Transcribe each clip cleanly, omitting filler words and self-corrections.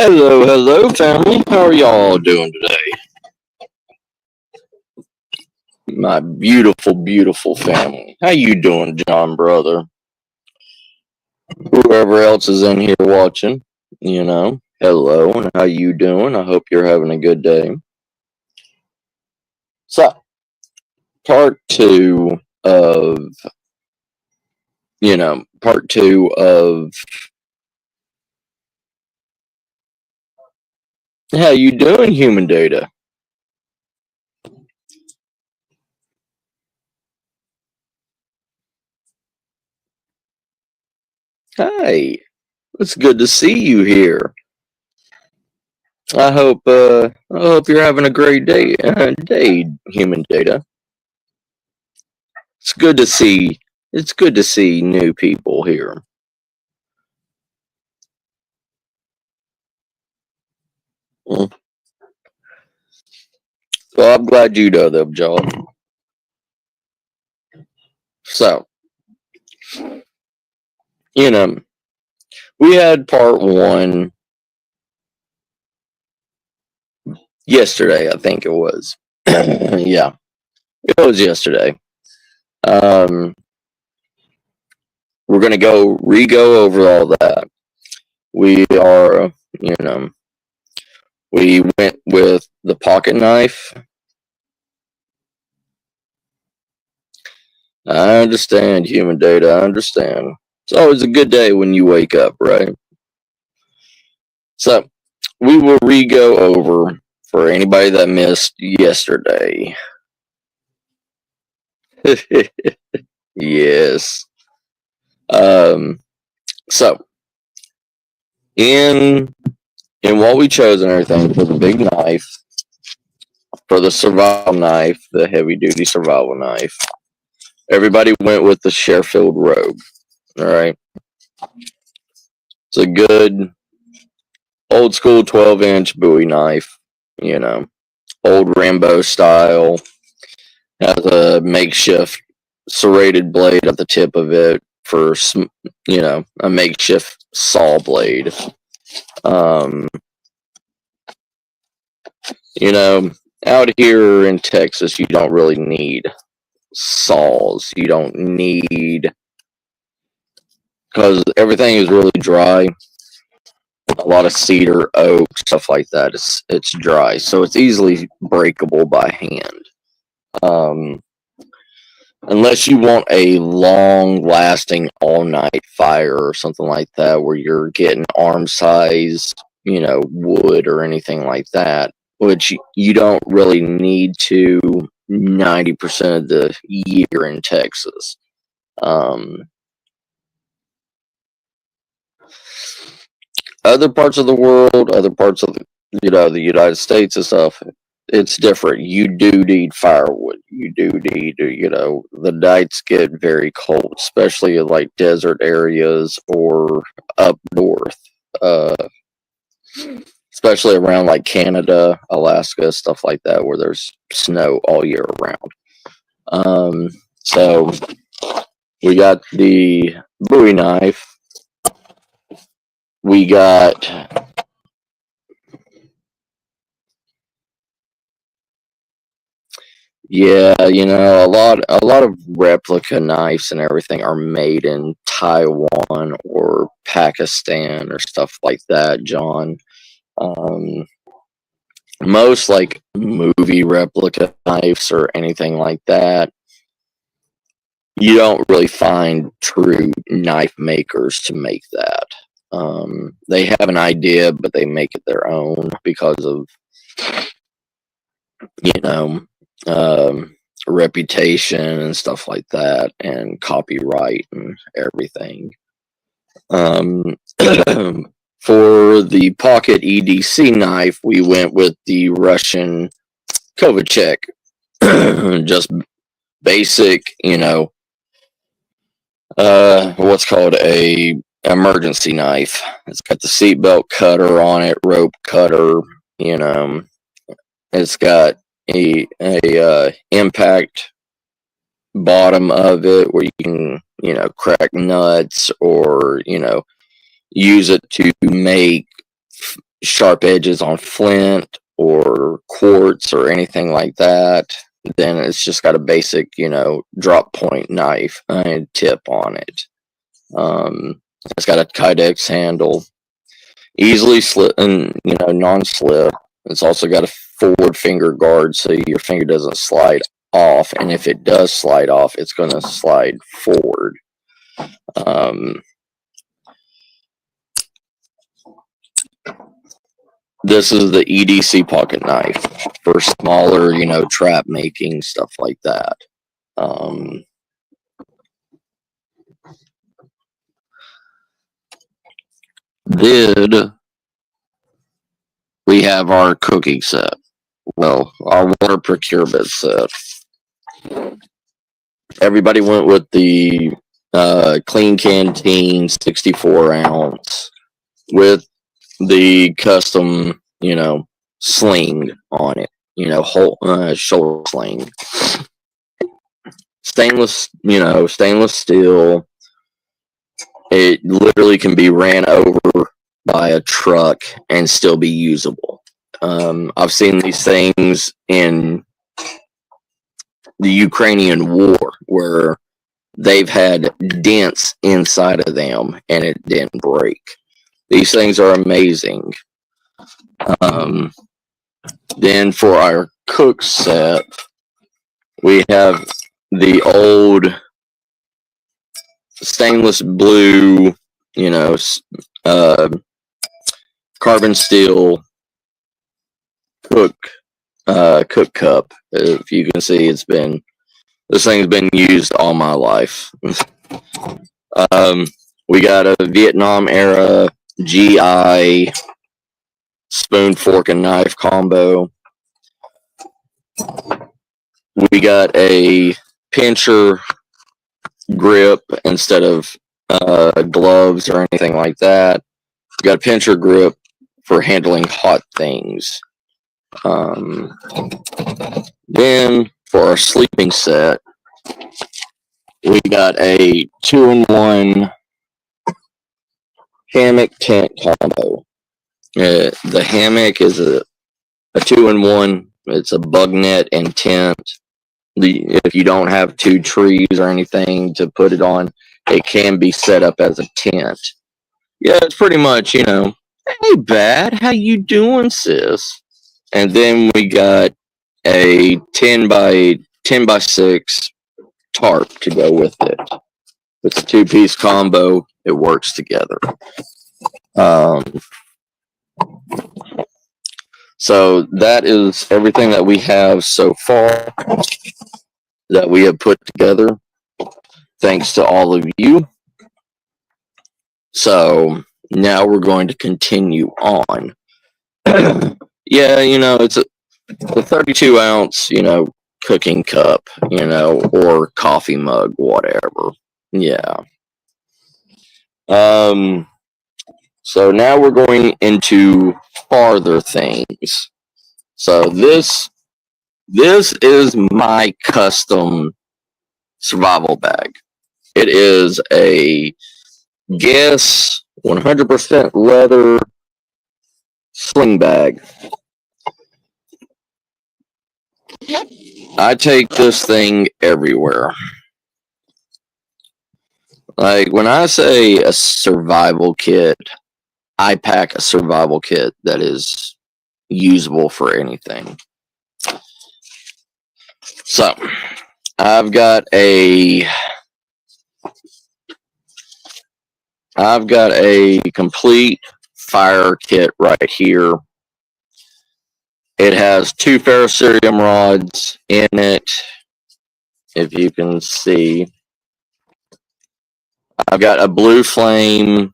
Hello, hello, family. How are y'all doing today? My beautiful, beautiful family. How you doing, John, brother? Whoever else is in here watching, hello, and how you doing? I hope you're having a good day. So, part two of, part two of how you doing, human data? Hi, it's good to see you here. I hope you're having a great day, human data. It's good to see. It's good to see new people here. Mm. Well, I'm glad you know them, John. So, you know, we had part one yesterday. I think it was. Yeah, it was yesterday. Um, we're gonna go over all that. We are, you know, we went with the pocket knife. I understand human data. I understand. It's always a good day when you wake up, right? So we will re-go over for anybody that missed yesterday. Yes. Um. So in what we chose and everything for the big knife, for the survival knife, the heavy duty survival knife, everybody went with the Sheffield Rogue. All right. It's a good old school 12-inch Bowie knife. You know, old Rambo style. Has a makeshift serrated blade at the tip of it for a makeshift saw blade. Um, you know, out here in Texas, you don't really need saws. You don't need because everything is really dry. A lot of cedar, oak, stuff like that. It's dry, so it's easily breakable by hand. Um, unless you want a long lasting all night fire or something like that where you're getting arm size, wood or anything like that, which you don't really need to 90% of the year in Texas. Um, other parts of the world, other parts of the United States and stuff, it's different. You do need firewood. You do need, the nights get very cold, especially in like desert areas or up north, uh, especially around like Canada, Alaska, stuff like that, where there's snow all year round. So we got the Bowie knife. We got Yeah, a lot of replica knives and everything are made in Taiwan or Pakistan or stuff like that, John. Um, most like movie replica knives or anything like that, you don't really find true knife makers to make that. They have an idea, but they make it their own because of you know, reputation and stuff like that, and copyright and everything. Um, for the pocket EDC knife, we went with the Russian Kovacic, just basic, what's called a emergency knife. It's got the seatbelt cutter on it, rope cutter, you know. It's got a impact bottom of it where you can crack nuts or use it to make sharp edges on flint or quartz or anything like that, then it's just got a basic, drop point knife and tip on it. It's got a Kydex handle, easily slip and non-slip. It's also got a forward finger guard so your finger doesn't slide off, and if it does slide off, it's going to slide forward. This is the EDC pocket knife for smaller, trap making, stuff like that. Then we have our cooking set. Well, our water procurement set. Everybody went with the Clean Canteen 64 ounce with the custom, sling on it, whole shoulder sling. Stainless steel. It literally can be ran over by a truck and still be usable. I've seen these things in the Ukrainian war where they've had dents inside of them and it didn't break. These things are amazing. Then for our cook set, we have the old stainless blue, carbon steel cook cup. If you can see, this thing's been used all my life. We got a Vietnam era GI spoon, fork, and knife combo. We got a pincher grip instead of gloves or anything like that. We got a pincher grip for handling hot things. Then for our sleeping set, we got a 2-in-1 hammock tent combo. The hammock is a 2-in-1. It's a bug net and tent. If you don't have 2 trees or anything to put it on, it can be set up as a tent. Yeah, it's pretty much, hey, Bad, how you doing, sis? And then we got a 10 by 6 tarp to go with it. It's a 2-piece combo. It works together. So that is everything that we have so far that we have put together. Thanks to all of you. So now we're going to continue on. Yeah, it's a 32 ounce, cooking cup, or coffee mug, whatever. Yeah. So now we're going into farther things. So this is my custom survival bag. It is a Guess 100% leather sling bag. I take this thing everywhere. Like, when I say a survival kit, I pack a survival kit that is usable for anything. So, I've got a complete fire kit right here. It has 2 ferrocerium rods in it, if you can see. I've got a blue flame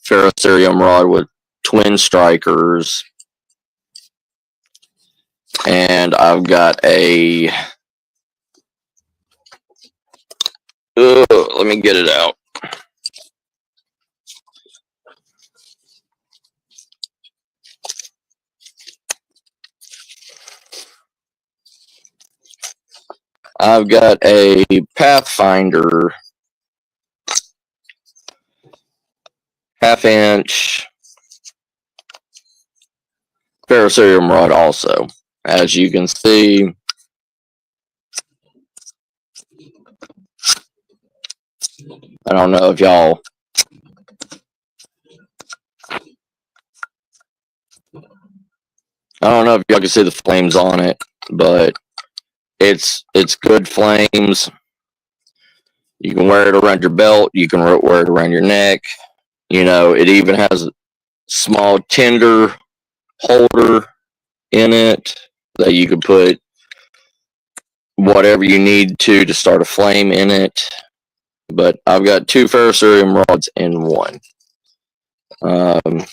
ferrocerium rod with twin strikers. And I've got a... let me get it out. I've got a Pathfinder 1/2 inch ferrocerium rod also. As you can see, I don't know if y'all can see the flames on it, but it's good flames. You can wear it around your belt. You can wear it around your neck. You know, it even has a small tinder holder in it that you can put whatever you need to start a flame in it. But I've got 2 ferrocerium rods in one. And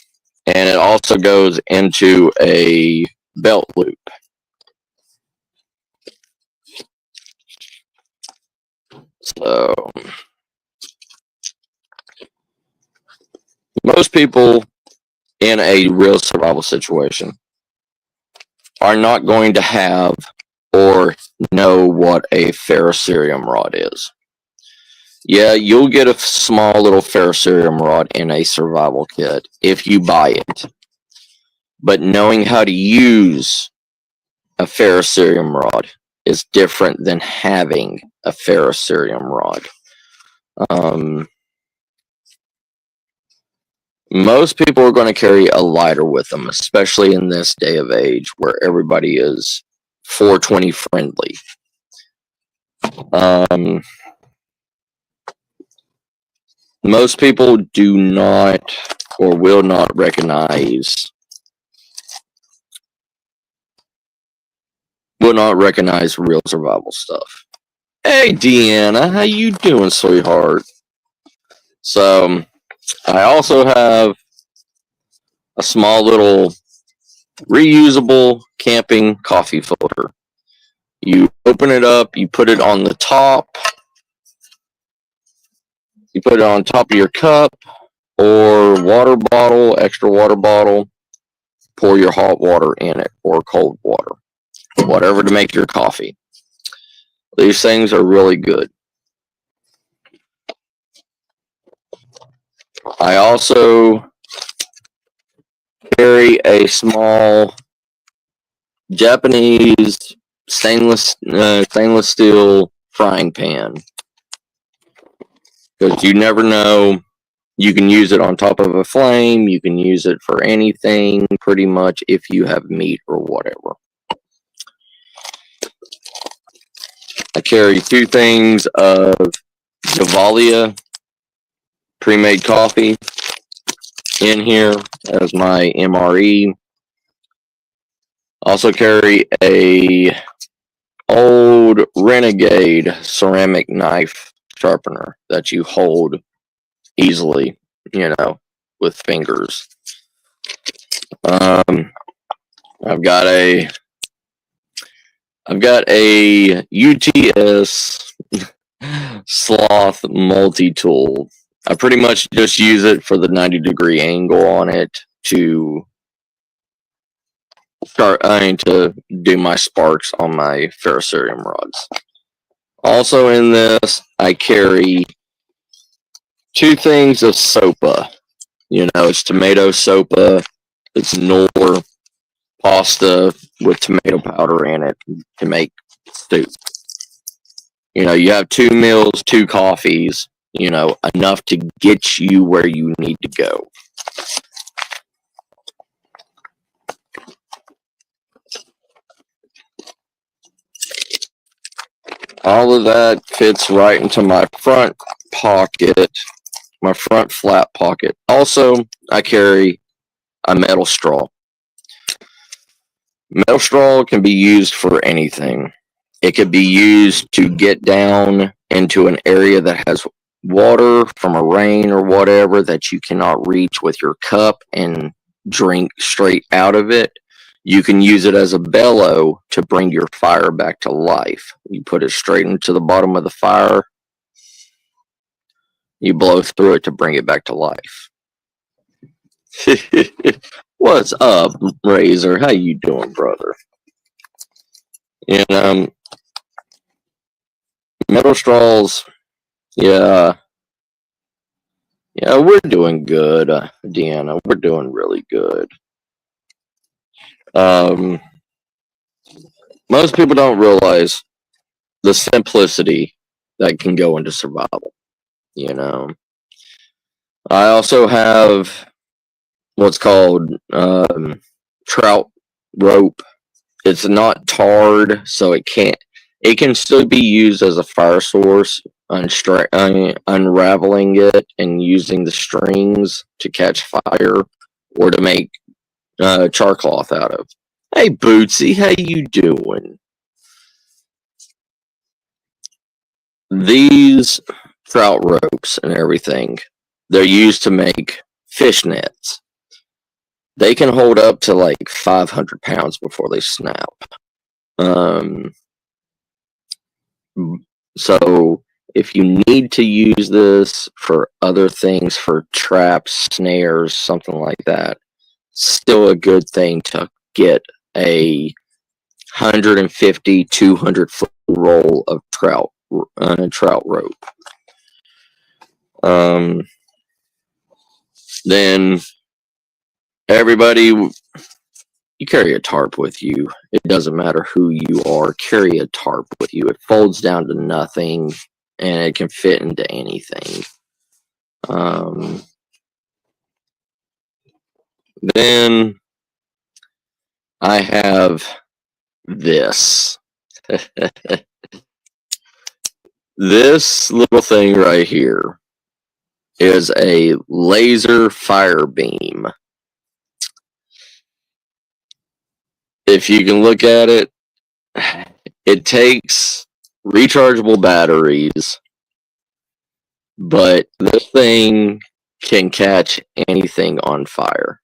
it also goes into a belt loop. So most people in a real survival situation are not going to have or know what a ferrocerium rod is. Yeah, you'll get a small little ferrocerium rod in a survival kit if you buy it. But knowing how to use a ferrocerium rod is different than having a ferrocerium rod. Most people are going to carry a lighter with them, especially in this day of age where everybody is 420 friendly. Most people do not or will not recognize real survival stuff. Hey, Deanna, how you doing, sweetheart? So, I also have a small little reusable camping coffee filter. You open it up, you put it on the top, you put it on top of your cup or water bottle, extra water bottle, pour your hot water in it or cold water, whatever to make your coffee. These things are really good. I also carry a small Japanese stainless steel frying pan because you never know. You can use it on top of a flame. You can use it for anything, pretty much, if you have meat or whatever. I carry 2 things of Javalia pre-made coffee in here as my MRE. Also carry a old Renegade ceramic knife sharpener that you hold easily, you know, with fingers. I've got a UTS Sloth multi-tool. I pretty much just use it for the 90-degree angle on it to do my sparks on my ferrocerium rods. Also in this, I carry 2 things of sopa. You know, it's tomato sopa. It's Knorr pasta with tomato powder in it to make soup. You know, you have 2 meals, 2 coffees, you know, enough to get you where you need to go. All of that fits right into my front pocket, my front flap pocket. Also, I carry a metal straw. Metal straw can be used for anything. It could be used to get down into an area that has water from a rain or whatever that you cannot reach with your cup and drink straight out of it. You can use it as a bellow to bring your fire back to life. You put it straight into the bottom of the fire. You blow through it to bring it back to life. What's up, Razor? How you doing, brother? And metal straws, yeah, we're doing good, Deanna. We're doing really good. Um, most people don't realize the simplicity that can go into survival. You know, I also have what's called trout rope. It's not tarred, so it can't. It can still be used as a fire source, unraveling it and using the strings to catch fire or to make char cloth out of. Hey, Bootsy, how you doing? These trout ropes and everything, they're used to make fish nets. They can hold up to like 500 pounds before they snap. Um, so if you need to use this for other things, for traps, snares, something like that, still a good thing to get a 150, 200 foot roll of trout rope. Then everybody, you carry a tarp with you. It doesn't matter who you are. Carry a tarp with you. It folds down to nothing, and it can fit into anything. Then I have this. This little thing right here is a laser fire beam. If you can look at it, it takes rechargeable batteries, but this thing can catch anything on fire.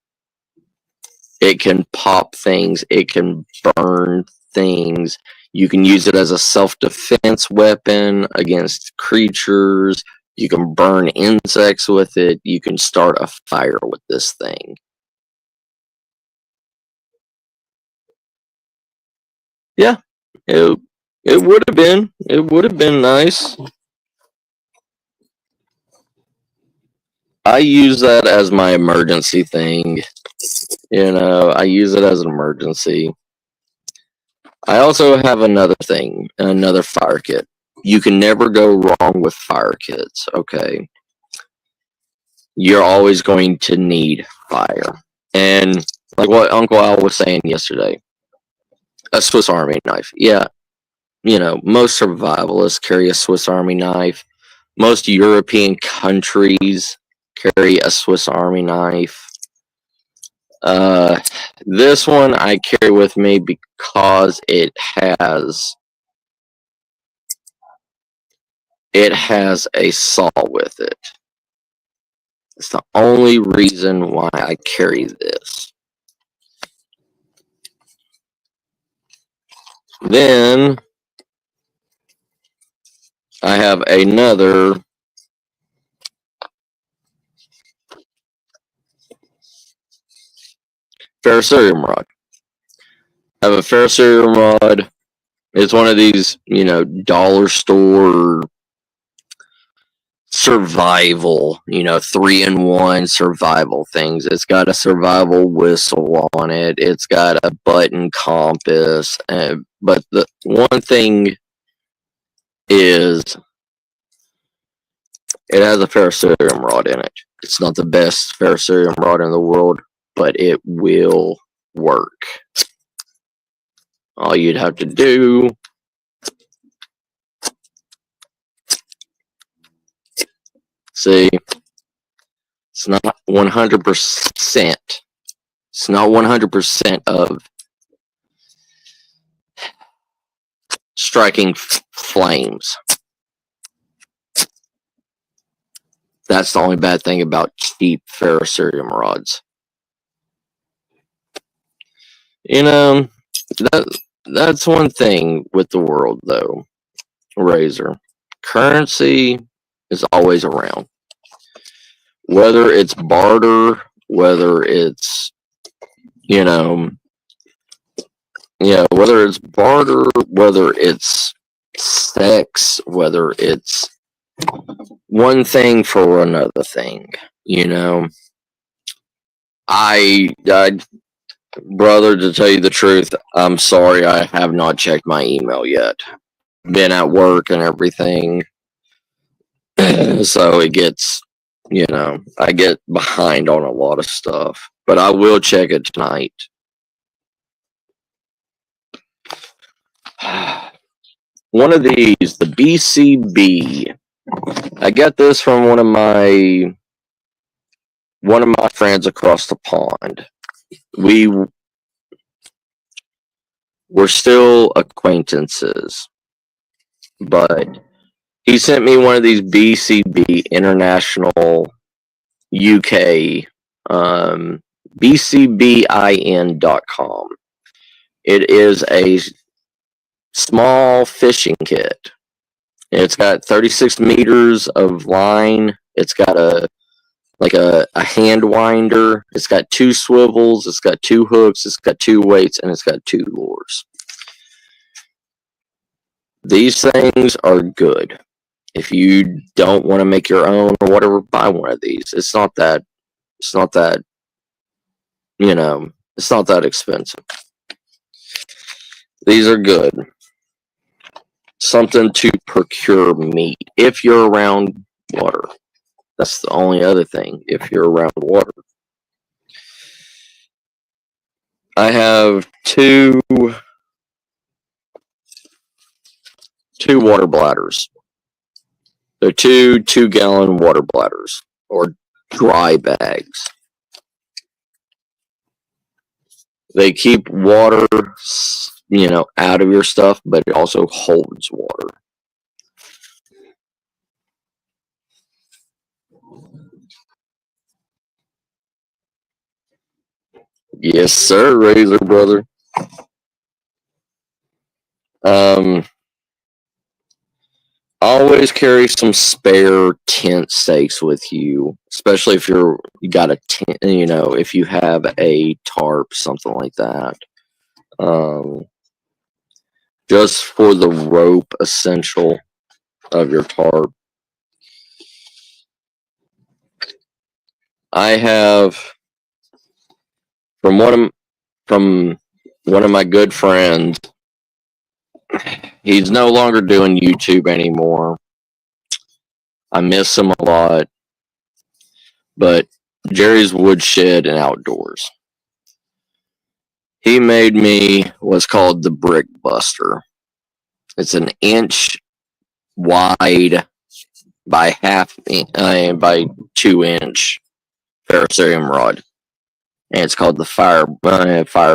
It can pop things, it can burn things. You can use it as a self-defense weapon against creatures. You can burn insects with it. You can start a fire with this thing. Yeah, it would have been. It would have been nice. I use that as my emergency thing. You know, I use it as an emergency. I also have another thing, another fire kit. You can never go wrong with fire kits, okay? You're always going to need fire. And like what Uncle Al was saying yesterday, a Swiss Army knife. Yeah, you know, most survivalists carry a Swiss Army knife. Most European countries carry a Swiss Army knife. This one I carry with me because it has a saw with it. It's the only reason why I carry this. Then I have another ferrocerium rod. I have a ferrocerium rod. It's one of these, you know, dollar store survival, you know, 3-in-1 survival things. It's got a survival whistle on it. It's got a button compass. But the one thing is, it has a ferrocerium rod in it. It's not the best ferrocerium rod in the world, but it will work. All you'd have to do see, it's not 100%. It's not 100% of striking flames. That's the only bad thing about cheap ferrocerium rods. You know, that's one thing with the world, though, Razor. Currency is always around. Whether it's barter, whether it's, you know, yeah, whether it's barter, whether it's sex, whether it's one thing for another thing, you know. I Brother, to tell you the truth, I'm sorry I have not checked my email yet. Been at work and everything, so it gets, I get behind on a lot of stuff. But I will check it tonight. One of these, the BCB. I get this from one of my friends across the pond. We were still acquaintances, but he sent me one of these BCB International UK, bcbin.com. It is a small fishing kit. It's got 36 meters of line. It's got a hand winder. It's got 2 swivels. It's got 2 hooks. It's got 2 weights, and it's got 2 lures. These things are good. If you don't want to make your own or whatever, buy one of these. It's not that it's not that expensive. These are good. Something to procure meat if you're around water. That's the only other thing. If you're around water, I have two water bladders. They're 2 2-gallon water bladders or dry bags. They keep water, out of your stuff, but it also holds water. Yes, sir, Razor brother. Always carry some spare tent stakes with you, especially if you got a tent. If you have a tarp, something like that. Just for the rope essential of your tarp. I have from one of my good friends. He's no longer doing YouTube anymore. I miss him a lot. But Jerry's Woodshed and Outdoors. He made me what's called the Brick Buster. It's an inch wide by by 2-inch ferrocerium rod, and it's called the fire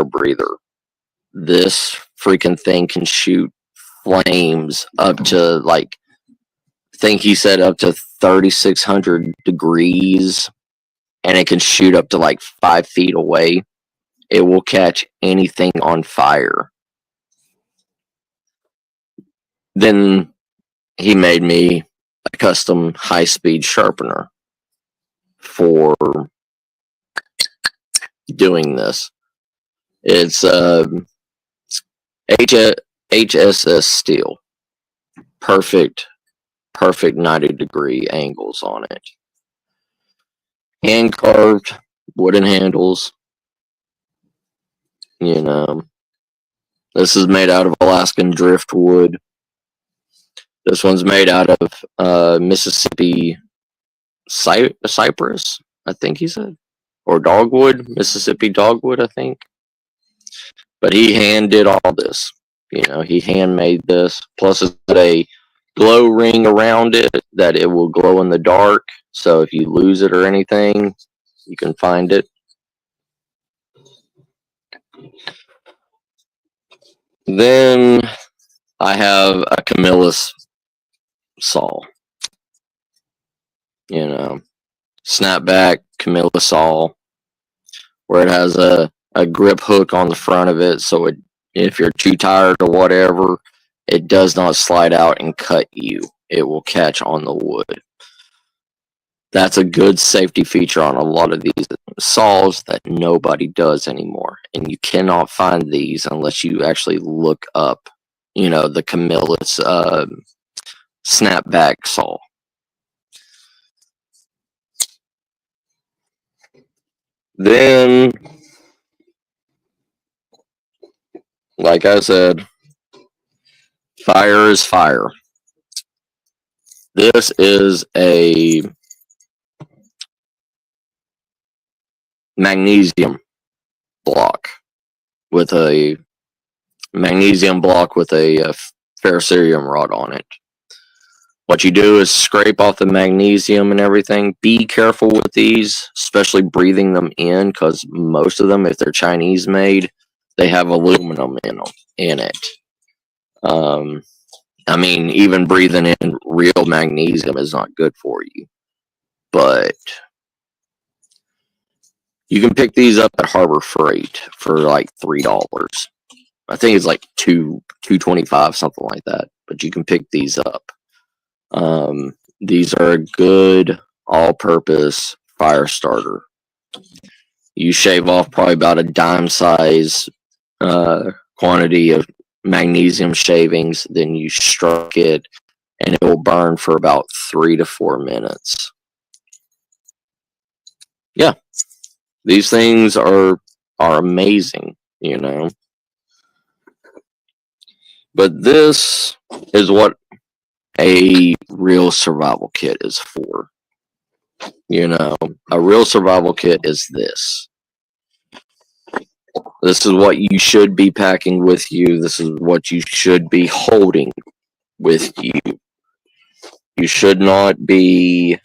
breather. This freaking thing can shoot flames up to I think he said up to 3,600 degrees, and it can shoot up to 5 feet away. It will catch anything on fire. Then he made me a custom high-speed sharpener for doing this. It's HSS steel. Perfect 90-degree angles on it. Hand-carved wooden handles. This is made out of Alaskan driftwood. This one's made out of Mississippi cypress, I think he said. Or dogwood, Mississippi dogwood, I think. But he hand did all this. He handmade this. Plus, it's got a glow ring around it that it will glow in the dark. So if you lose it or anything, you can find it. Then I have a Camillus saw. Snapback Camillus saw, where it has a grip hook on the front of it, so if you're too tired or whatever, it does not slide out and cut you. It will catch on the wood. That's a good safety feature on a lot of these saws that nobody does anymore. And you cannot find these unless you actually look up, the Camillus snapback saw. Then like I said, fire is fire. This is a magnesium block with a ferrocerium rod on it. What you do is scrape off the magnesium and everything. Be careful with these, especially breathing them in, because most of them, if they're Chinese made, they have aluminum in it. I mean, even breathing in real magnesium is not good for you. But you can pick these up at Harbor Freight for like $3. I think it's like $2.25, something like that. But you can pick these up. These are a good all-purpose fire starter. You shave off probably about a dime size quantity of magnesium shavings, then you strike it, and it will burn for about 3 to 4 minutes. Yeah, these things are amazing, you know. But this is what a real survival kit is for. You know, a real survival kit is this. This is what you should be packing with you. This is what you should be holding with you. You should not be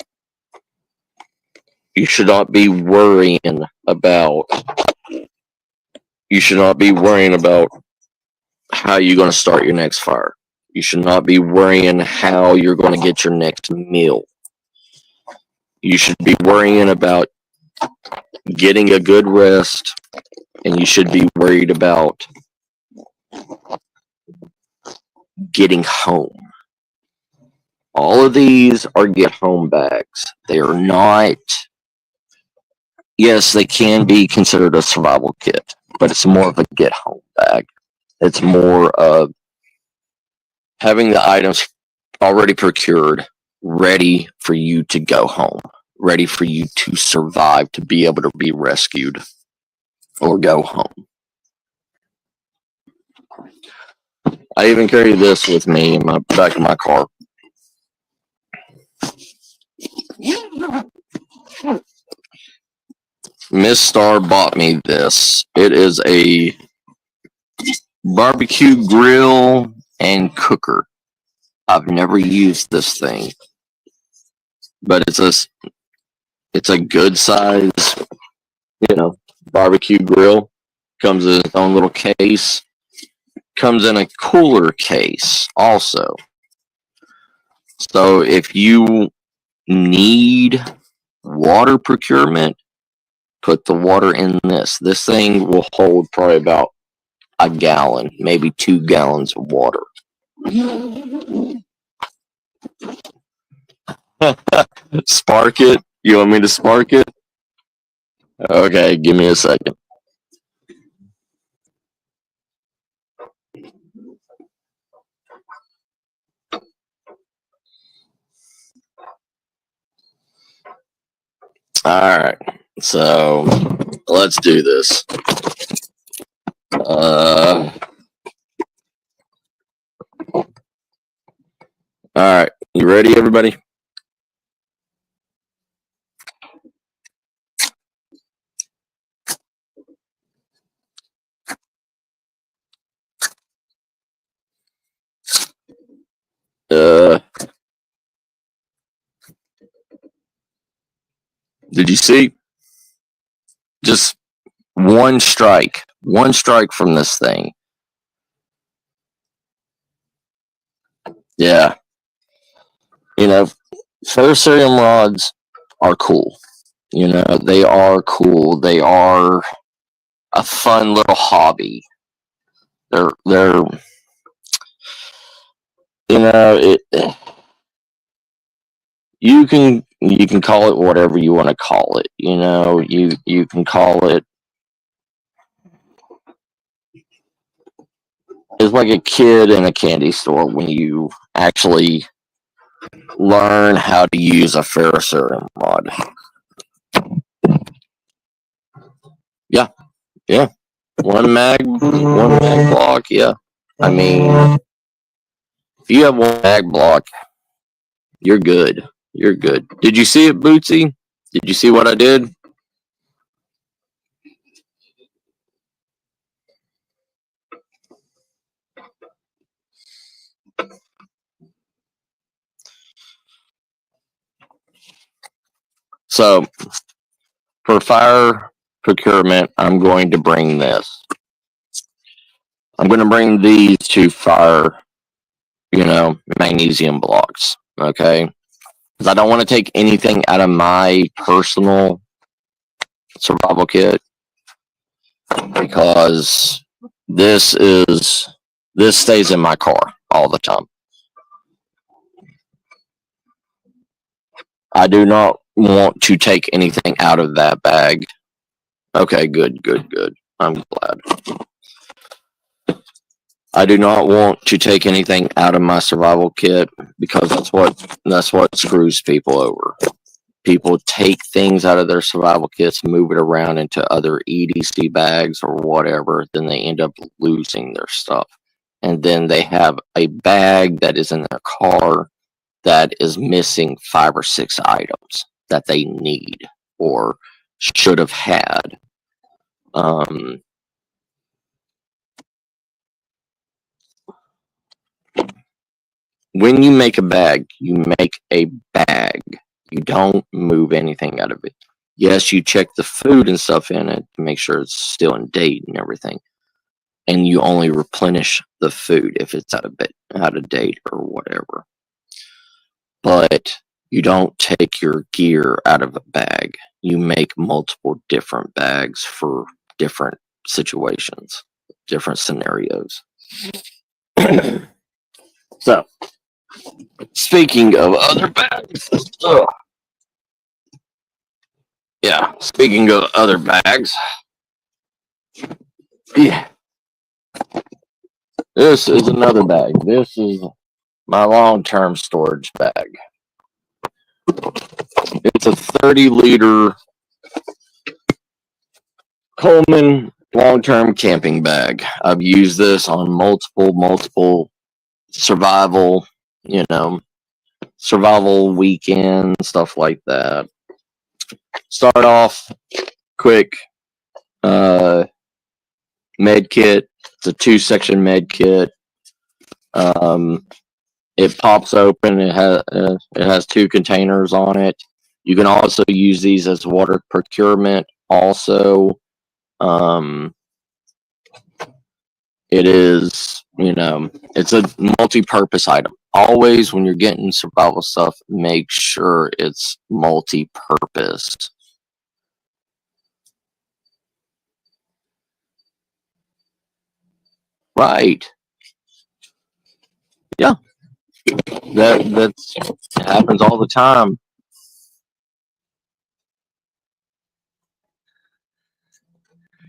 worrying about how you're going to start your next fire. You should not be worrying how you're going to get your next meal. You should be worrying about getting a good rest, and you should be worried about getting home. All of these are get home bags. They are not, yes, they can be considered a survival kit, but it's more of a get home bag. It's more of having the items already procured, ready for you to go home, ready for you to survive, to be able to be rescued or go home. I even carry this with me in my back of my car. Miss Star bought me this. It is a barbecue grill and cooker. I've never used this thing, but it's a good size, barbecue grill. Comes in its own little case. Comes in a cooler case also. So if you need water procurement, put the water in this. This thing will hold probably about a gallon, maybe 2 gallons of water. Spark it? You want me to spark it? Okay, give me a second. Alright, so let's do this. Alright, you ready, everybody? Did you see? Just one strike from this thing. Yeah. Ferrocerium rods are cool. They are cool. They are a fun little hobby. They're you can call it whatever you want to call it. You can call it, it's like a kid in a candy store when you actually learn how to use a ferrocerium rod. Yeah. One mag block, yeah. I mean, if you have one mag block, you're good. You're good. Did you see it, Bootsy? Did you see what I did? So, for fire procurement, I'm going to bring this. I'm going to bring these two fire, magnesium blocks. Okay. Because I don't want to take anything out of my personal survival kit, because this stays in my car all the time. I do not want to take anything out of that bag. Okay, good. I'm glad. I do not want to take anything out of my survival kit, because that's what screws people over. People take things out of their survival kits, move it around into other EDC bags or whatever, then they end up losing their stuff. And then they have a bag that is in their car that is missing 5 or 6 items that they need or should have had. When you make a bag, you make a bag. You don't move anything out of it. Yes, you check the food and stuff in it to make sure it's still in date and everything. And you only replenish the food if it's out of date or whatever. But you don't take your gear out of a bag. You make multiple different bags for different situations, different scenarios. So, speaking of other bags, speaking of other bags, yeah, this is another bag. This is my long-term storage bag. It's a 30-liter Coleman long-term camping bag. I've used this on multiple survival, survival weekend, stuff like that. Start off quick, med kit. It's a 2-section med kit. It pops open. It has 2 containers on it. You can also use these as water procurement. Also, it is, it's a multi-purpose item. Always, when you're getting survival stuff, make sure it's multi-purpose. Right. Yeah. That happens all the time.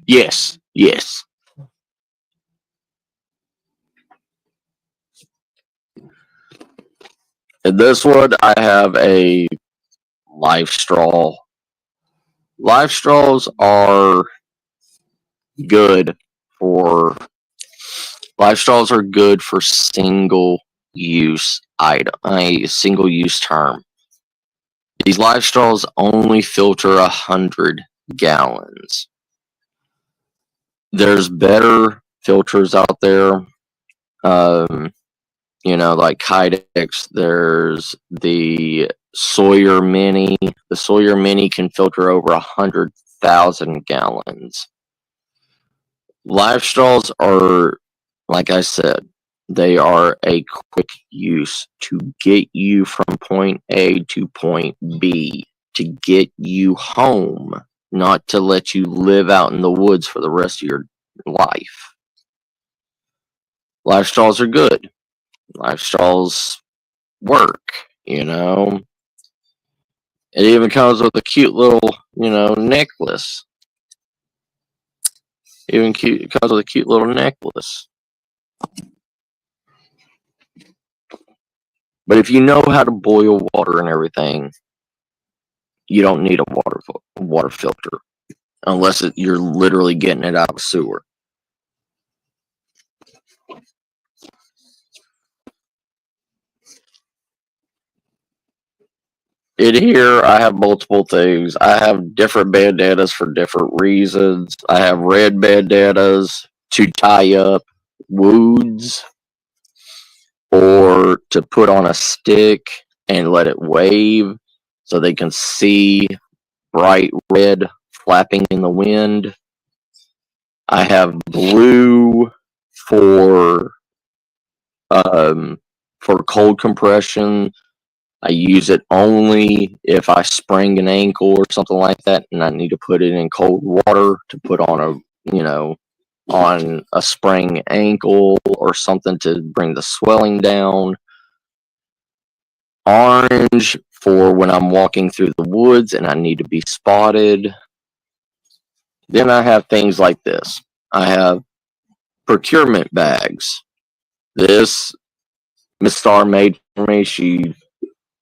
Yes. In this one, I have a life straw. Life straws are good for single use item, a single use term. These life straws only filter 100 gallons. There's better filters out there, like Kydex. There's the Sawyer Mini. The Sawyer Mini can filter over 100,000 gallons. Life straws are, like I said, they are a quick use to get you from point A to point B, to get you home, not to let you live out in the woods for the rest of your life. Life straws are good. Life straws work, It even comes with a cute little, necklace. It comes with a cute little necklace. But if you know how to boil water and everything, you don't need a water filter, unless you're literally getting it out of a sewer. in here, I have multiple things. I have different bandanas for different reasons. I have red bandanas to tie up wounds or to put on a stick and let it wave so they can see bright red flapping in the wind. I have blue for cold compression. I use it only if I sprain an ankle or something like that, and I need to put it in cold water to put on on a sprained ankle or something to bring the swelling down. Orange for when I'm walking through the woods and I need to be spotted. Then I have things like this. I have procurement bags. This Miss Star made for me. She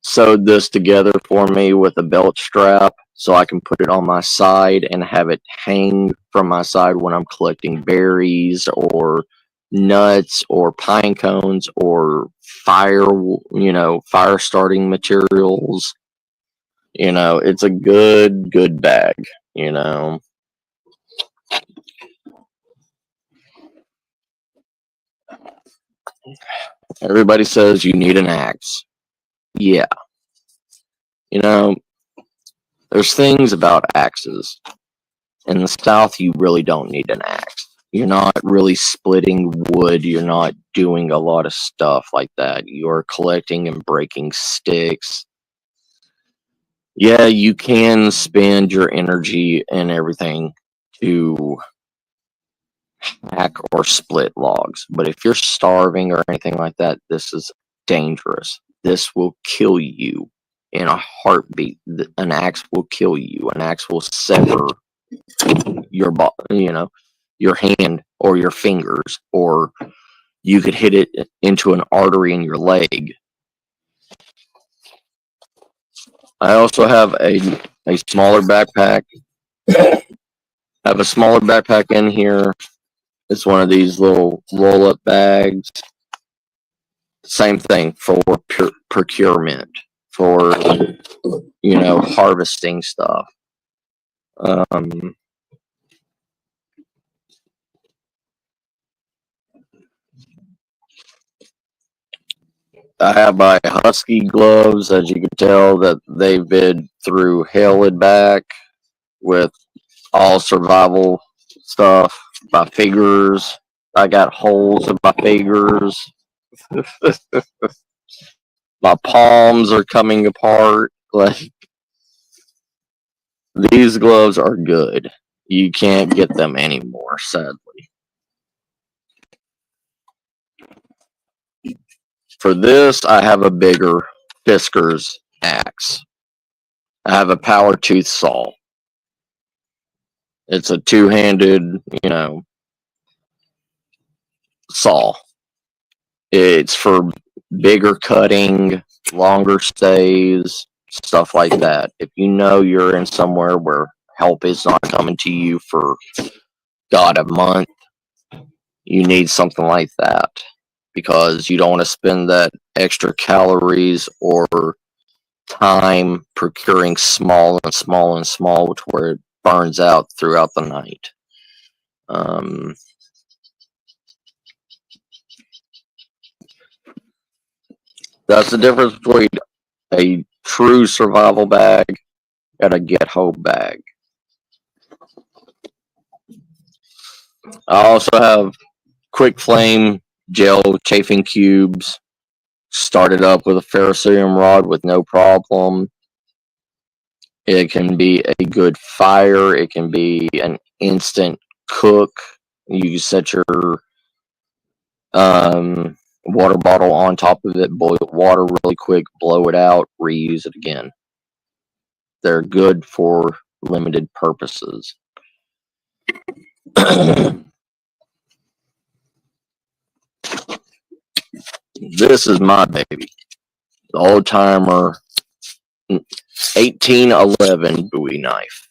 sewed this together for me with a belt strap so I can put it on my side and have it hang from my side when I'm collecting berries or nuts or pine cones or fire starting materials. It's a good bag. Everybody says you need an axe. Yeah. You know, there's things about axes. In the South, you really don't need an axe. You're not really splitting wood. You're not doing a lot of stuff like that. You're collecting and breaking sticks. Yeah, you can spend your energy and everything to hack or split logs. But if you're starving or anything like that, this is dangerous. This will kill you in a heartbeat. An axe will kill you. An axe will sever your hand or your fingers, or you could hit it into an artery in your leg. I also have a smaller backpack. I have a smaller backpack in here. It's one of these little roll-up bags. Same thing for procurement, for harvesting stuff. I have my husky gloves, as you can tell that they've been through hell and back with all survival stuff. My fingers, I got holes in my fingers. My palms are coming apart. Like, these gloves are good. You can't get them anymore, sadly. For this, I have a bigger Fisker's axe. I have a power tooth saw. It's a two-handed, saw. It's for bigger cutting, longer stays, stuff like that. If you know you're in somewhere where help is not coming to you for a month, you need something like that because you don't want to spend that extra calories or time procuring small and small and small to where it burns out throughout the night. That's the difference between a true survival bag and a get home bag. I also have quick flame gel chafing cubes. Started up with a ferrocerium rod with no problem. It can be a good fire. It can be an instant cook. You can set your water bottle on top of it, boil water really quick, blow it out, reuse it again. They're good for limited purposes. This is my baby. The old timer 1811 Bowie knife.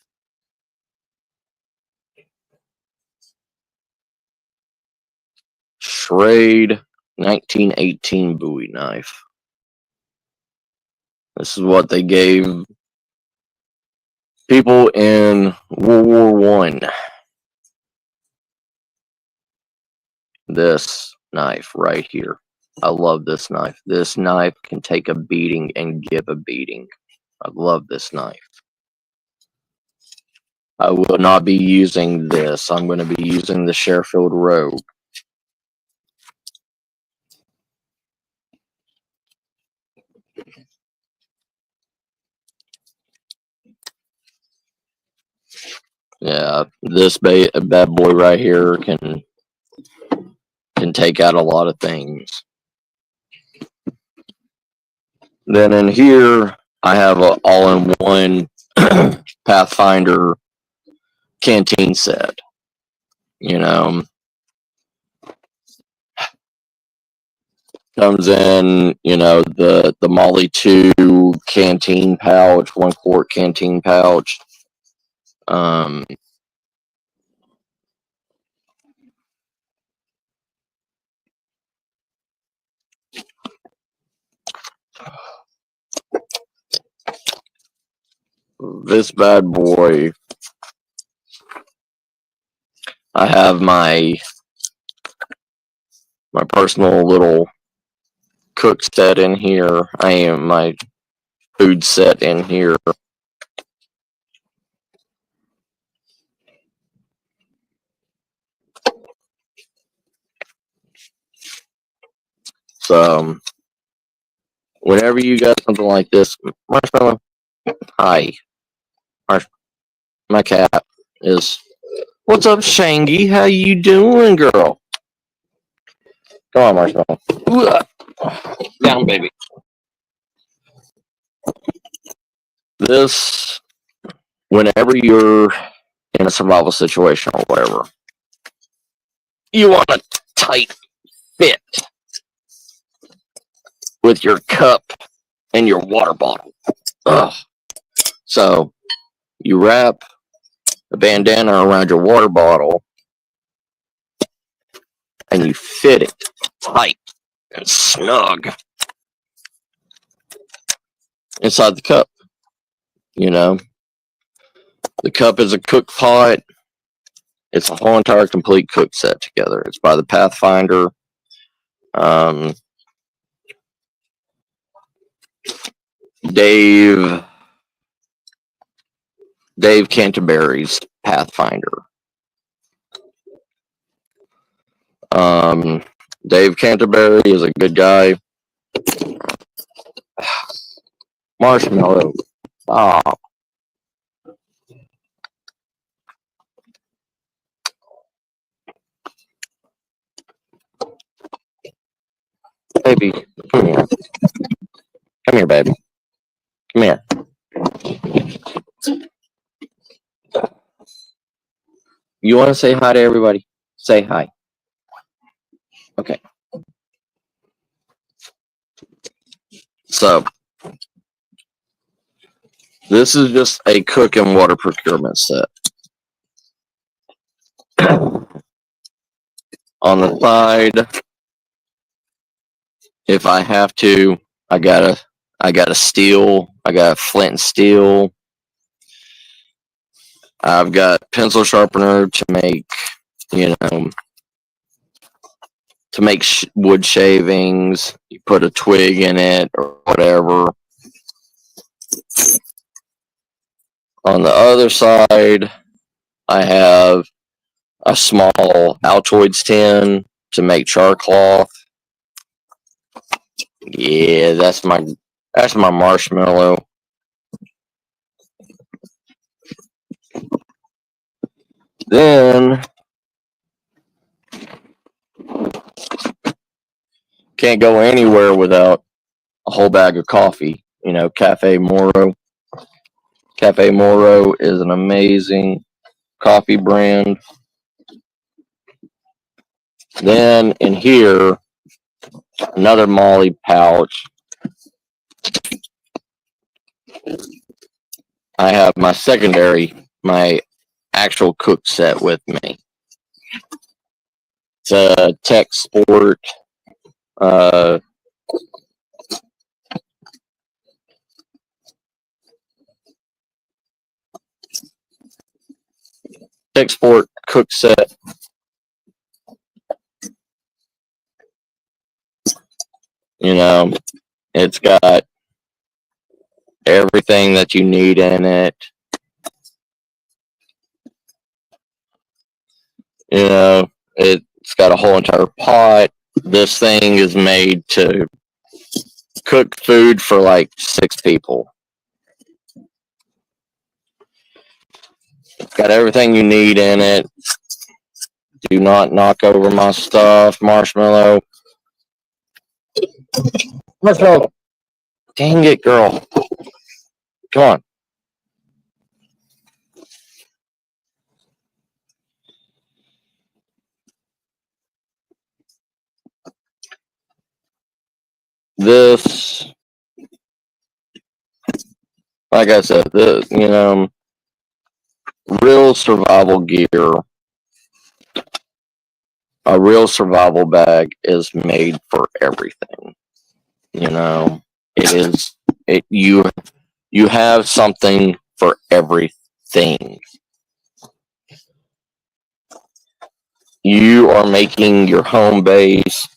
Schrade 1918 Bowie knife. This is what they gave people in World War One. This knife right here. I love this knife. This knife can take a beating and give a beating. I love this knife. I will not be using this. I'm going to be using the Sheffield Rogue. Yeah, this bad boy right here can take out a lot of things. Then in here, I have an all-in-one Pathfinder canteen set. You know, comes in, you know, the Molly 2 canteen pouch, 1 quart canteen pouch. This bad boy, I have my personal little cook set in here. I am my food set in here. So whenever you got something like this, Marshmallow, hi. My cat is. What's up, Shangy? How you doing, girl? Come on, Marshmallow. Down, baby. This, whenever you're in a survival situation or whatever, you want a tight fit with your cup and your water bottle. Ugh. So you wrap a bandana around your water bottle and you fit it tight and snug inside the cup. You know, the cup is a cook pot. It's a whole entire complete cook set together. It's by the Pathfinder. Dave Canterbury's Pathfinder. Dave Canterbury is a good guy. Marshmallow. Oh. Baby, come here. Come here, baby. Come here. You want to say hi to everybody? Say hi. Okay. So, this is just a cook and water procurement set. On the side, if I have to, I got a steel. I got a flint and steel. I've got pencil sharpener to make, you know, to make wood shavings. You put a twig in it or whatever. On the other side, I have a small Altoids tin to make char cloth. Yeah, that's my Marshmallow. Then can't go anywhere without a whole bag of coffee. You know, Cafe Moro. Cafe Moro is an amazing coffee brand. Then in here, another Molly pouch. I have my my actual cook set with me. It's a Tech Sport export cook set. You know, it's got everything that you need in it. You know, it's got a whole entire pot. This thing is made to cook food for like 6 people. It's got everything you need in it. Do not knock over my stuff, Marshmallow. Marshmallow. Dang it, girl. Come on. This, like I said, real survival gear, a real survival bag is made for everything. You know, you have something for everything. You are making your home base.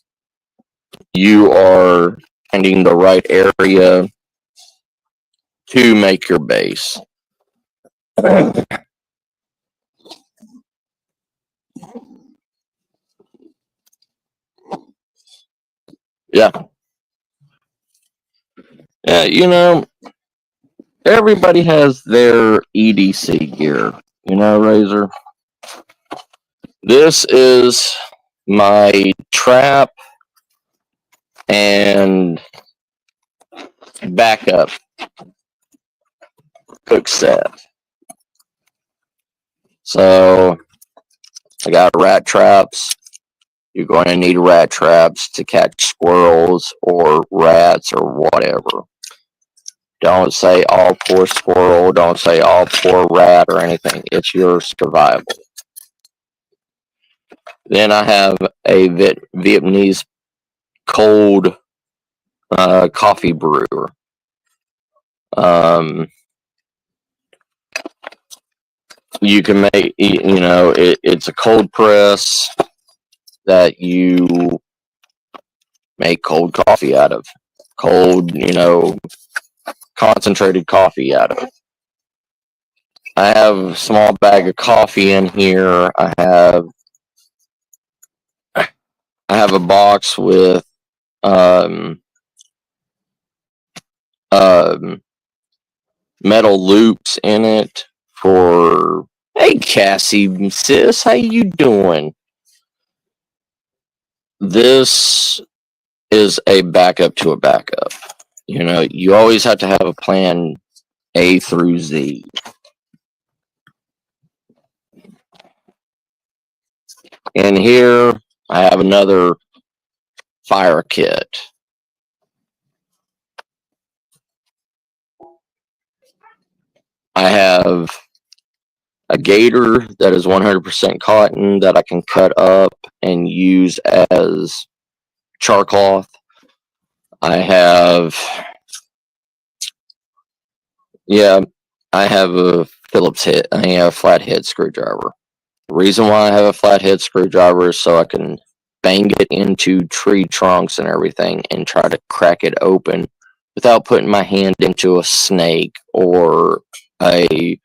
You are finding the right area to make your base. Yeah. Yeah, everybody has their EDC gear, Razor. This is my trap and backup cook set. So I got rat traps. You're going to need rat traps to catch squirrels or rats or whatever. Don't say all poor squirrel. Don't say all poor rat or anything. It's your survival. Then I have a Vietnamese cold coffee brewer. You can make, it's a cold press that you make cold coffee out of. Cold, concentrated coffee out of. I have a small bag of coffee in here. I have a box with metal loops in it for. Hey, Cassie, sis, how you doing? This is a backup to a backup. You always have to have a plan A through Z. And here I have another fire kit. I have a gator that is 100% cotton that I can cut up and use as char cloth. I have a Phillips head. I have a flathead screwdriver. The reason why I have a flathead screwdriver is so I can bang it into tree trunks and everything and try to crack it open without putting my hand into a snake or a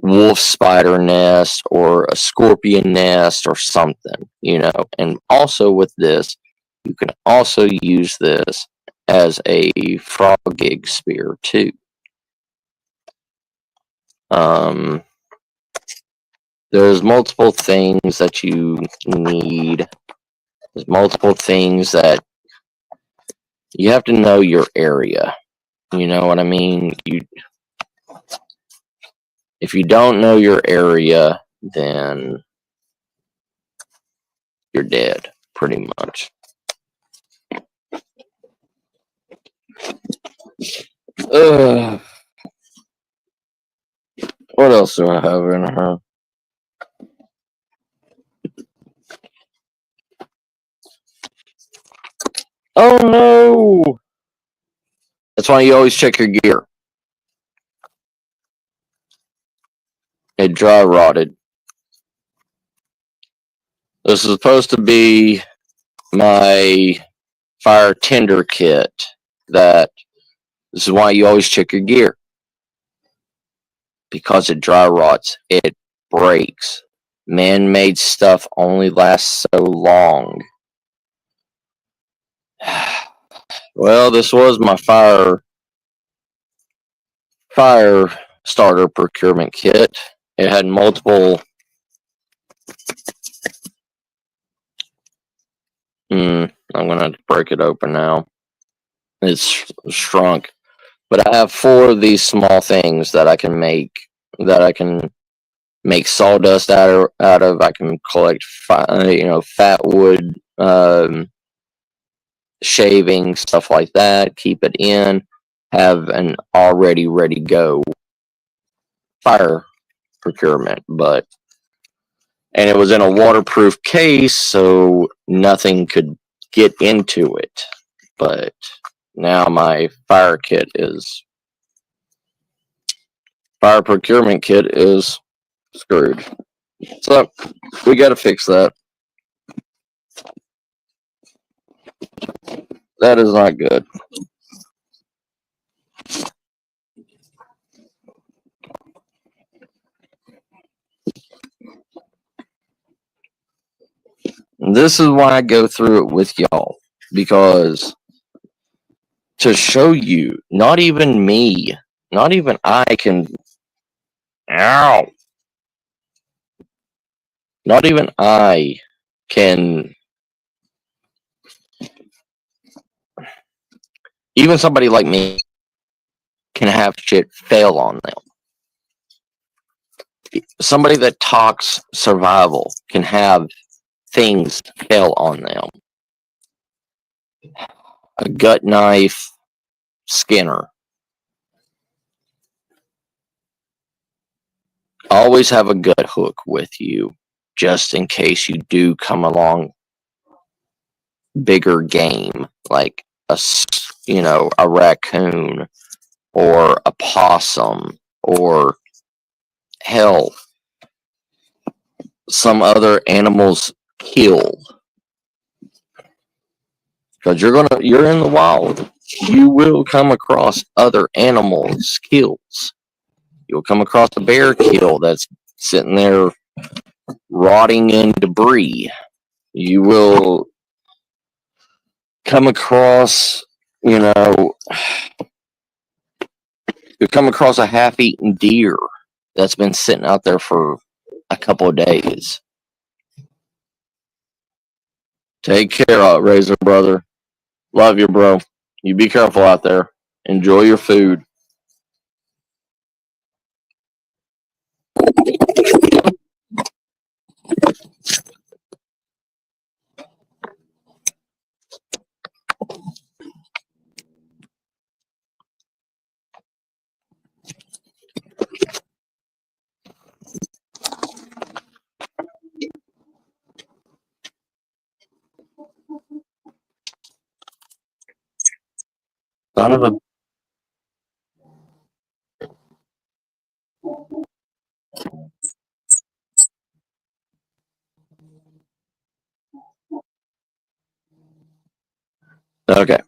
wolf spider nest or a scorpion nest or something, And also with this, you can also use this as a frog gig spear too. There's multiple things that you need. There's multiple things that you have to know your area. You know what I mean? If you don't know your area, then you're dead, pretty much. What else do I have in here? Oh no! That's why you always check your gear. It dry rotted. This is supposed to be my fire tender kit. This is why you always check your gear, because it dry rots, it breaks. Man-made stuff only lasts so long. Well, this was my fire starter procurement kit. It had multiple. I'm gonna have to break it open now. It's shrunk, but I have 4 of these small things that I can make. That I can make sawdust out of. I can collect, fat wood, shaving, stuff like that. Keep it in. Have an already ready go fire procurement, and it was in a waterproof case, so nothing could get into it. But now my fire procurement kit is screwed. So we got to fix that. That is not good. This is why I go through it with y'all, because to show you, not even me, not even I can. Ow! Not even I can. Even somebody like me can have shit fail on them. Somebody that talks survival can have things fail on them. A gut knife, Skinner. Always have a gut hook with you, just in case you do come along bigger game, like a raccoon or a possum, or hell, some other animal's kill. Because you're in the wild. You will come across other animals' kills. You'll come across a bear kill that's sitting there rotting in debris. You will come across, you'll come across a half-eaten deer that's been sitting out there for a couple of days. Take care, Razor brother. Love you, bro. You be careful out there. Enjoy your food. Son of a. Okay.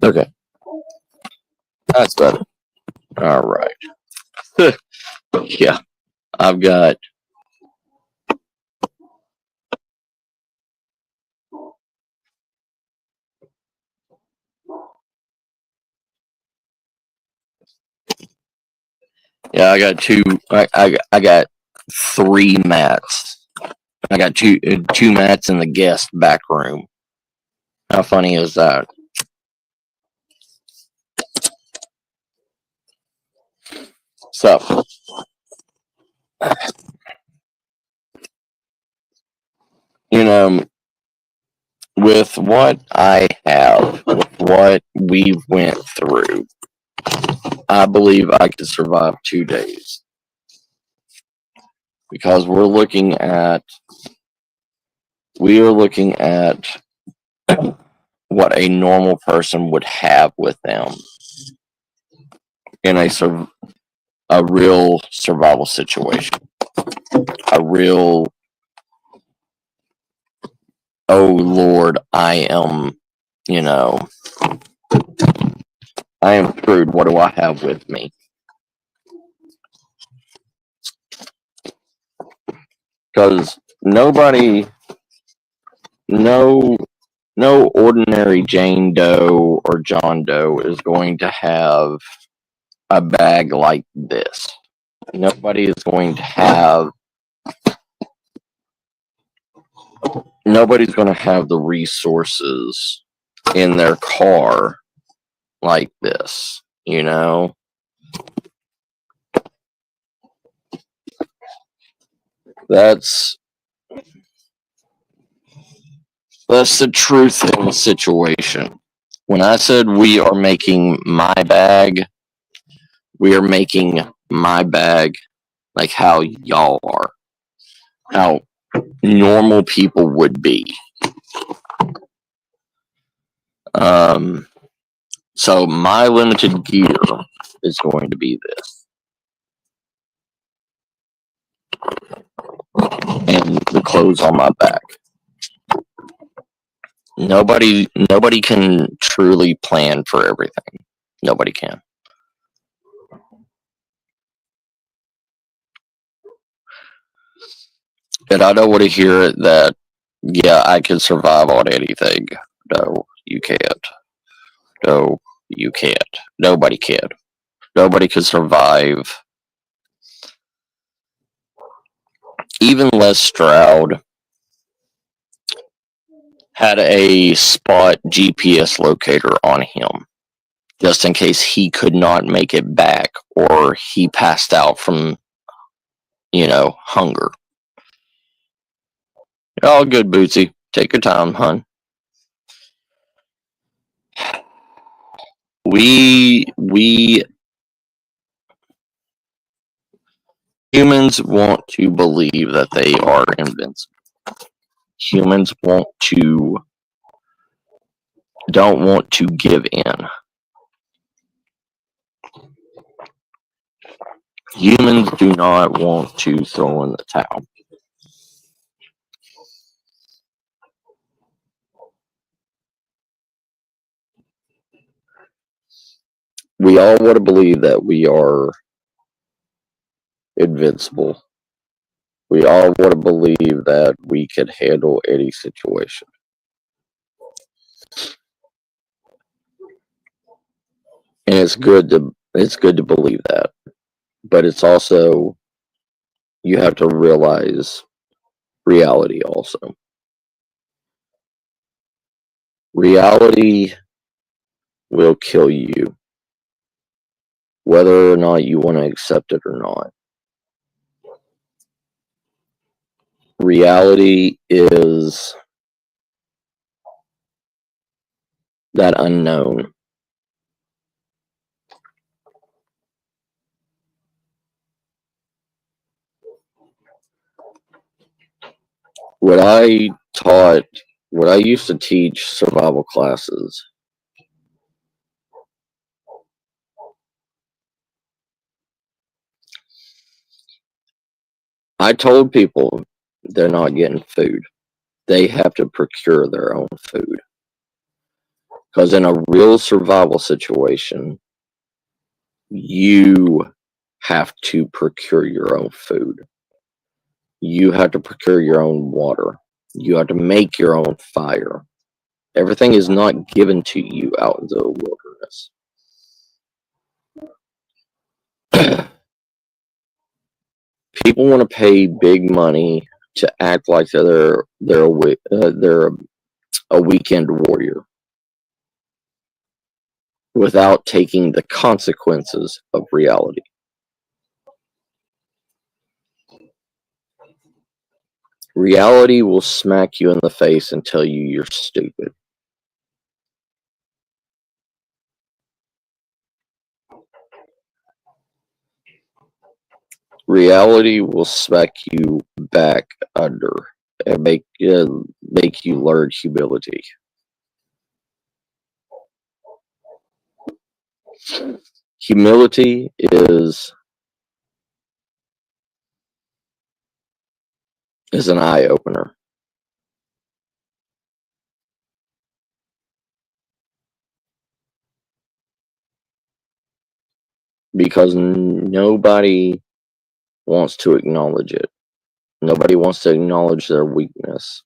Okay. That's better. All right. Yeah. I've got. Yeah, I got two. I got 3 mats. I got two mats in the guest back room. How funny is that? So, you know, with what I have, with what we went through, I believe I could survive 2 days. Because we are looking at what a normal person would have with them in a real survival situation. A real, oh Lord, I am screwed. What do I have with me? Because nobody, no, no ordinary Jane Doe or John Doe is going to have a bag like this. Nobody is going to have. Nobody's going to have the resources in their car like this. That's the truth of the situation. When I said we are making my bag, we are making my bag like how y'all are, how normal people would be. So my limited gear is going to be this, and the clothes on my back. Nobody can truly plan for everything. Nobody can. And I don't want to hear that, yeah, I can survive on anything. No, you can't. No, you can't. Nobody can. Nobody can survive. Even Les Stroud had a spot GPS locator on him, just in case he could not make it back or he passed out from, hunger. All good, Bootsy. Take your time, hon. We humans want to believe that they are invincible. Humans don't want to give in. Humans do not want to throw in the towel. We all want to believe that we are invincible. We all want to believe that we can handle any situation. And it's good to believe that. But it's also, you have to realize reality also. Reality will kill you, whether or not you want to accept it or not. Reality is that unknown. When I used to teach survival classes, I told people they're not getting food. They have to procure their own food. Because in a real survival situation, you have to procure your own food. You have to procure your own water. You have to make your own fire. Everything is not given to you out in the wilderness. People want to pay big money to act like they're a weekend warrior without taking the consequences of reality. Reality will smack you in the face and tell you you're stupid. Reality will smack you back under and make you learn humility. Humility is an eye opener. Because nobody wants to acknowledge it. Nobody wants to acknowledge their weakness.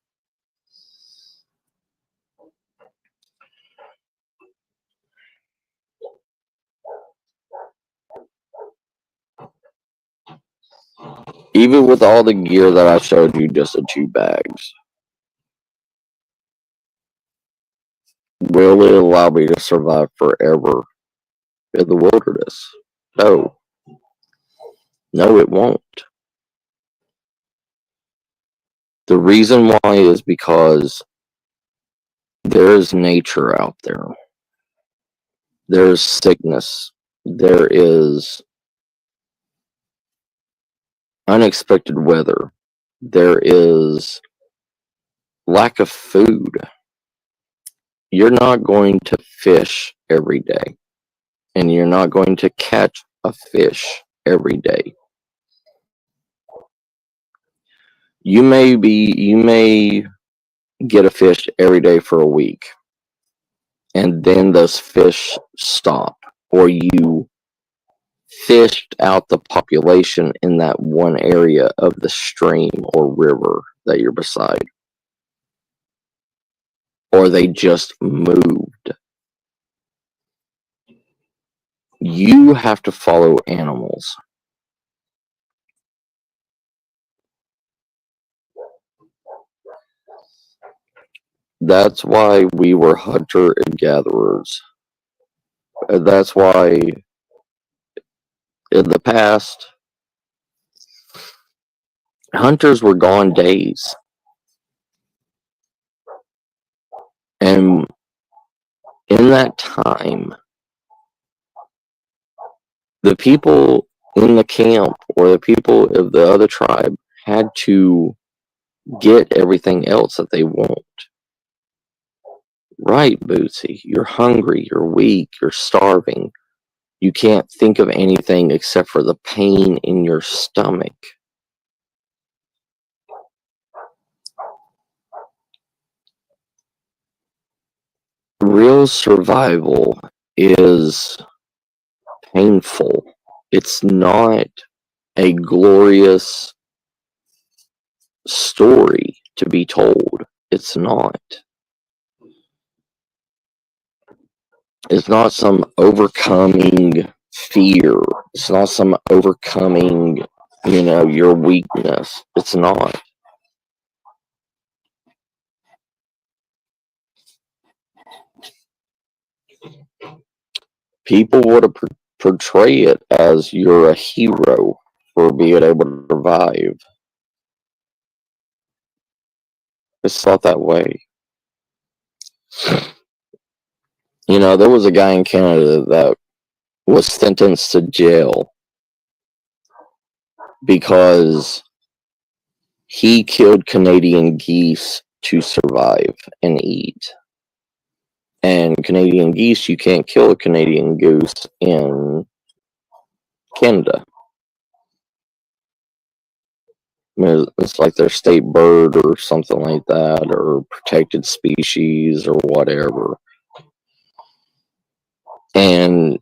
Even with all the gear that I showed you just in 2 bags, will it allow me to survive forever in the wilderness? No. No, it won't. The reason why is because there is nature out there. There is sickness. There is unexpected weather. There is lack of food. You're not going to fish every day, and you're not going to catch a fish every day. You may get a fish every day for a week, and then those fish stop, or you fished out the population in that one area of the stream or river that you're beside, or they just moved. You have to follow animals. That's why we were hunter and gatherers. That's why in the past, hunters were gone days. And in that time, the people in the camp or the people of the other tribe had to get everything else that they want. Right, Bootsy, you're hungry, you're weak, you're starving. You can't think of anything except for the pain in your stomach. Real survival is painful. It's not a glorious story to be told. It's not. It's not some overcoming fear. It's not some overcoming, your weakness. It's not. People would portray it as you're a hero for being able to survive. It's not that way. There was a guy in Canada that was sentenced to jail because he killed Canadian geese to survive and eat. And Canadian geese, you can't kill a Canadian goose in Canada. It's like their state bird or something like that, or protected species or whatever. And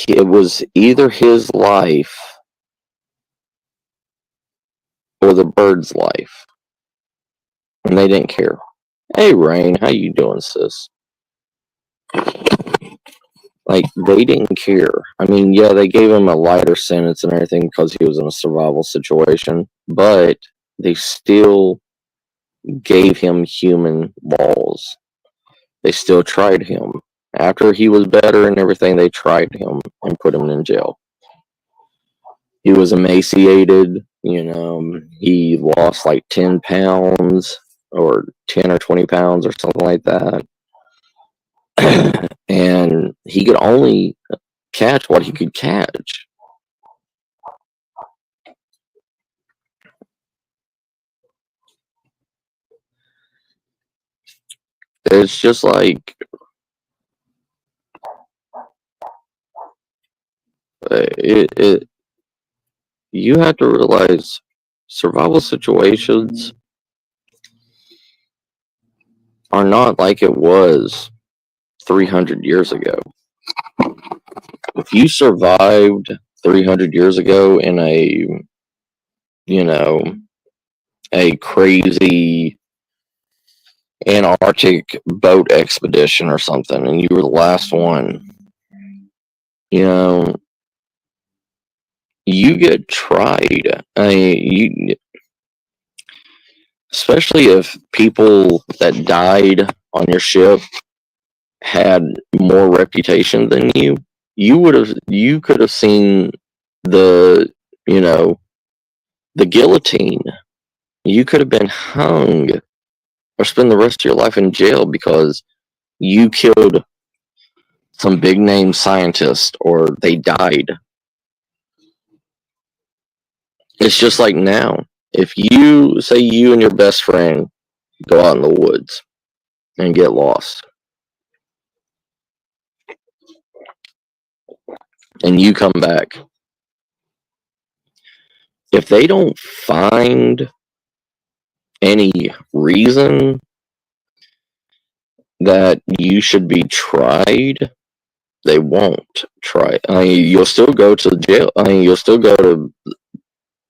it was either his life or the bird's life, and they didn't care. Hey, Rain, how you doing, sis? Like, they didn't care. I mean, yeah, they gave him a lighter sentence and everything because he was in a survival situation, but they still gave him human laws. They still tried him. After he was better and everything, they tried him and put him in jail. He was emaciated. He lost like 10 pounds or 10 or 20 pounds or something like that. And he could only catch what he could catch. It's just like you have to realize survival situations are not like it was 300 years ago. If you survived 300 years ago in a crazy Antarctic boat expedition or something, and you were the last one, you get tried. Especially if people that died on your ship had more reputation than you, you could have seen the the guillotine. You could have been hung or spend the rest of your life in jail because you killed some big name scientist or they died. It's just like now. If you say you and your best friend go out in the woods and get lost, and you come back, if they don't find any reason that you should be tried, they won't try. You'll still go to jail. You'll still go to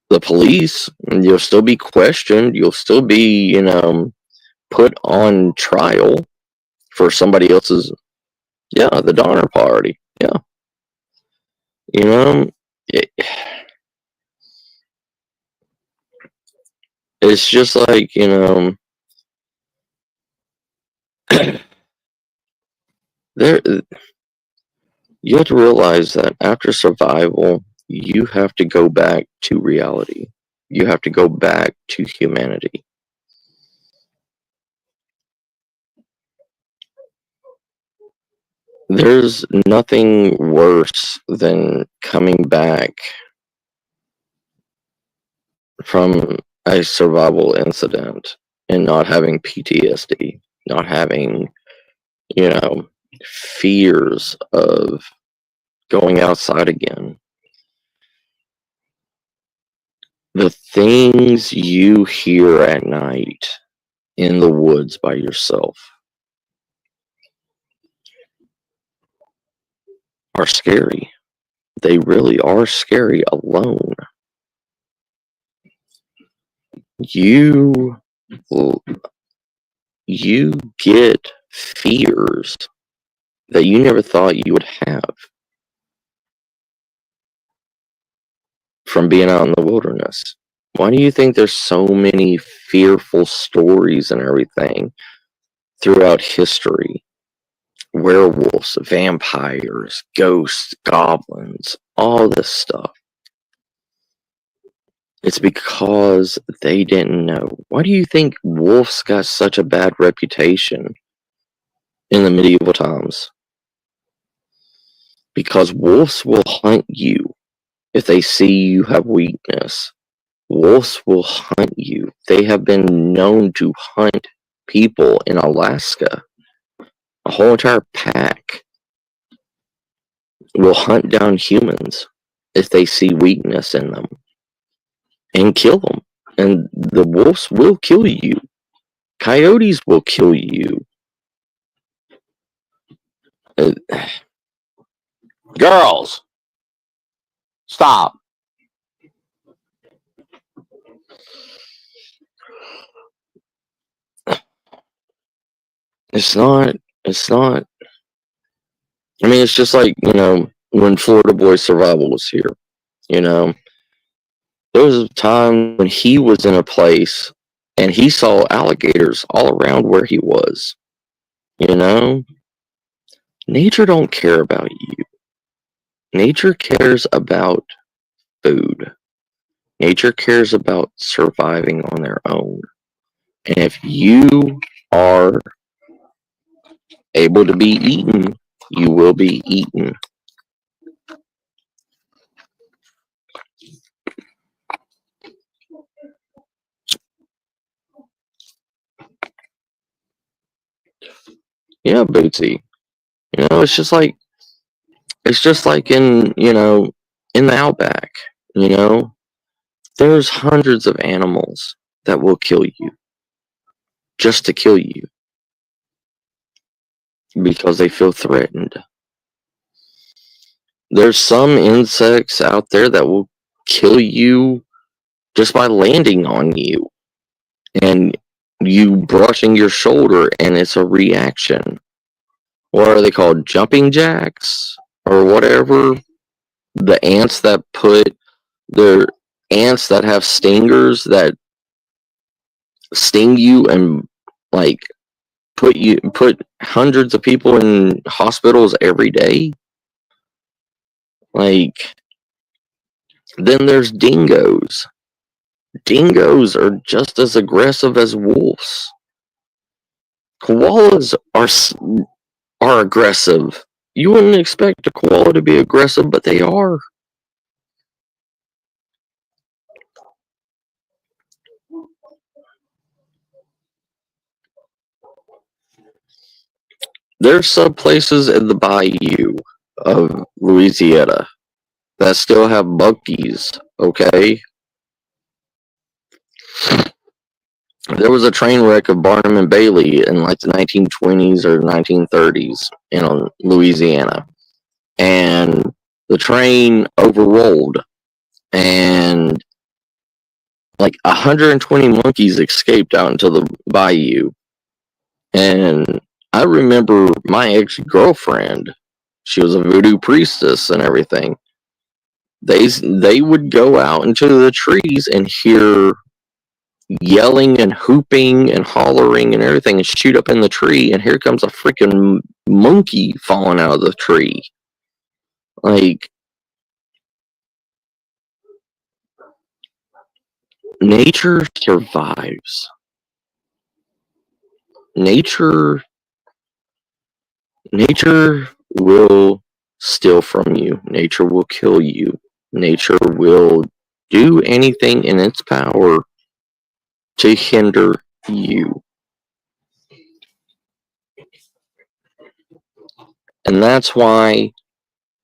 the police. And you'll still be questioned. You'll still be, put on trial for somebody else's. Yeah, the Donner Party. Yeah, it, it's just like there. You have to realize that after survival, you have to go back to reality. You have to go back to humanity. There's nothing worse than coming back from a survival incident and not having PTSD, not having, fears of going outside again. The things you hear at night in the woods by yourself are scary. They really are scary alone. You you get fears that you never thought you would have from being out in the wilderness. Why do you think there's so many fearful stories and everything throughout history? Werewolves, vampires, ghosts, goblins, all this stuff. It's because they didn't know. Why do you think wolves got such a bad reputation in the medieval times? Because wolves will hunt you if they see you have weakness. Wolves will hunt you. They have been known to hunt people in Alaska. A whole entire pack will hunt down humans if they see weakness in them and kill them. And the wolves will kill you. Coyotes will kill you. Girls, stop. It's not. I mean, it's just like, when Florida Boy Survival was here, there was a time when he was in a place and he saw alligators all around where he was. Nature don't care about you. Nature cares about food. Nature cares about surviving on their own. And if you are able to be eaten, you will be eaten. Yeah, Bootsy. You know, it's just like in, in the outback, you know, there's hundreds of animals that will kill you just to kill you because they feel threatened. There's some insects out there that will kill you just by landing on you and you brushing your shoulder, and it's a reaction. What are they called? Jumping jacks or whatever? The ants that put their ants that have stingers that sting you and like put hundreds of people in hospitals every day. Like, then there's dingoes. Dingoes are just as aggressive as wolves. Koalas are aggressive. You wouldn't expect a koala to be aggressive, but they are. There's some places in the bayou of Louisiana that still have monkeys, okay? There was a train wreck of Barnum and Bailey in like the 1920s or 1930s in Louisiana. And the train overrolled and like 120 monkeys escaped out into the bayou. And I remember my ex-girlfriend, she was a voodoo priestess and everything. They would go out into the trees and hear yelling and hooping and hollering and everything and shoot up in the tree, and here comes a freaking monkey falling out of the tree. Like, nature survives. Nature will steal from you. Nature will kill you. Nature will do anything in its power to hinder you. And that's why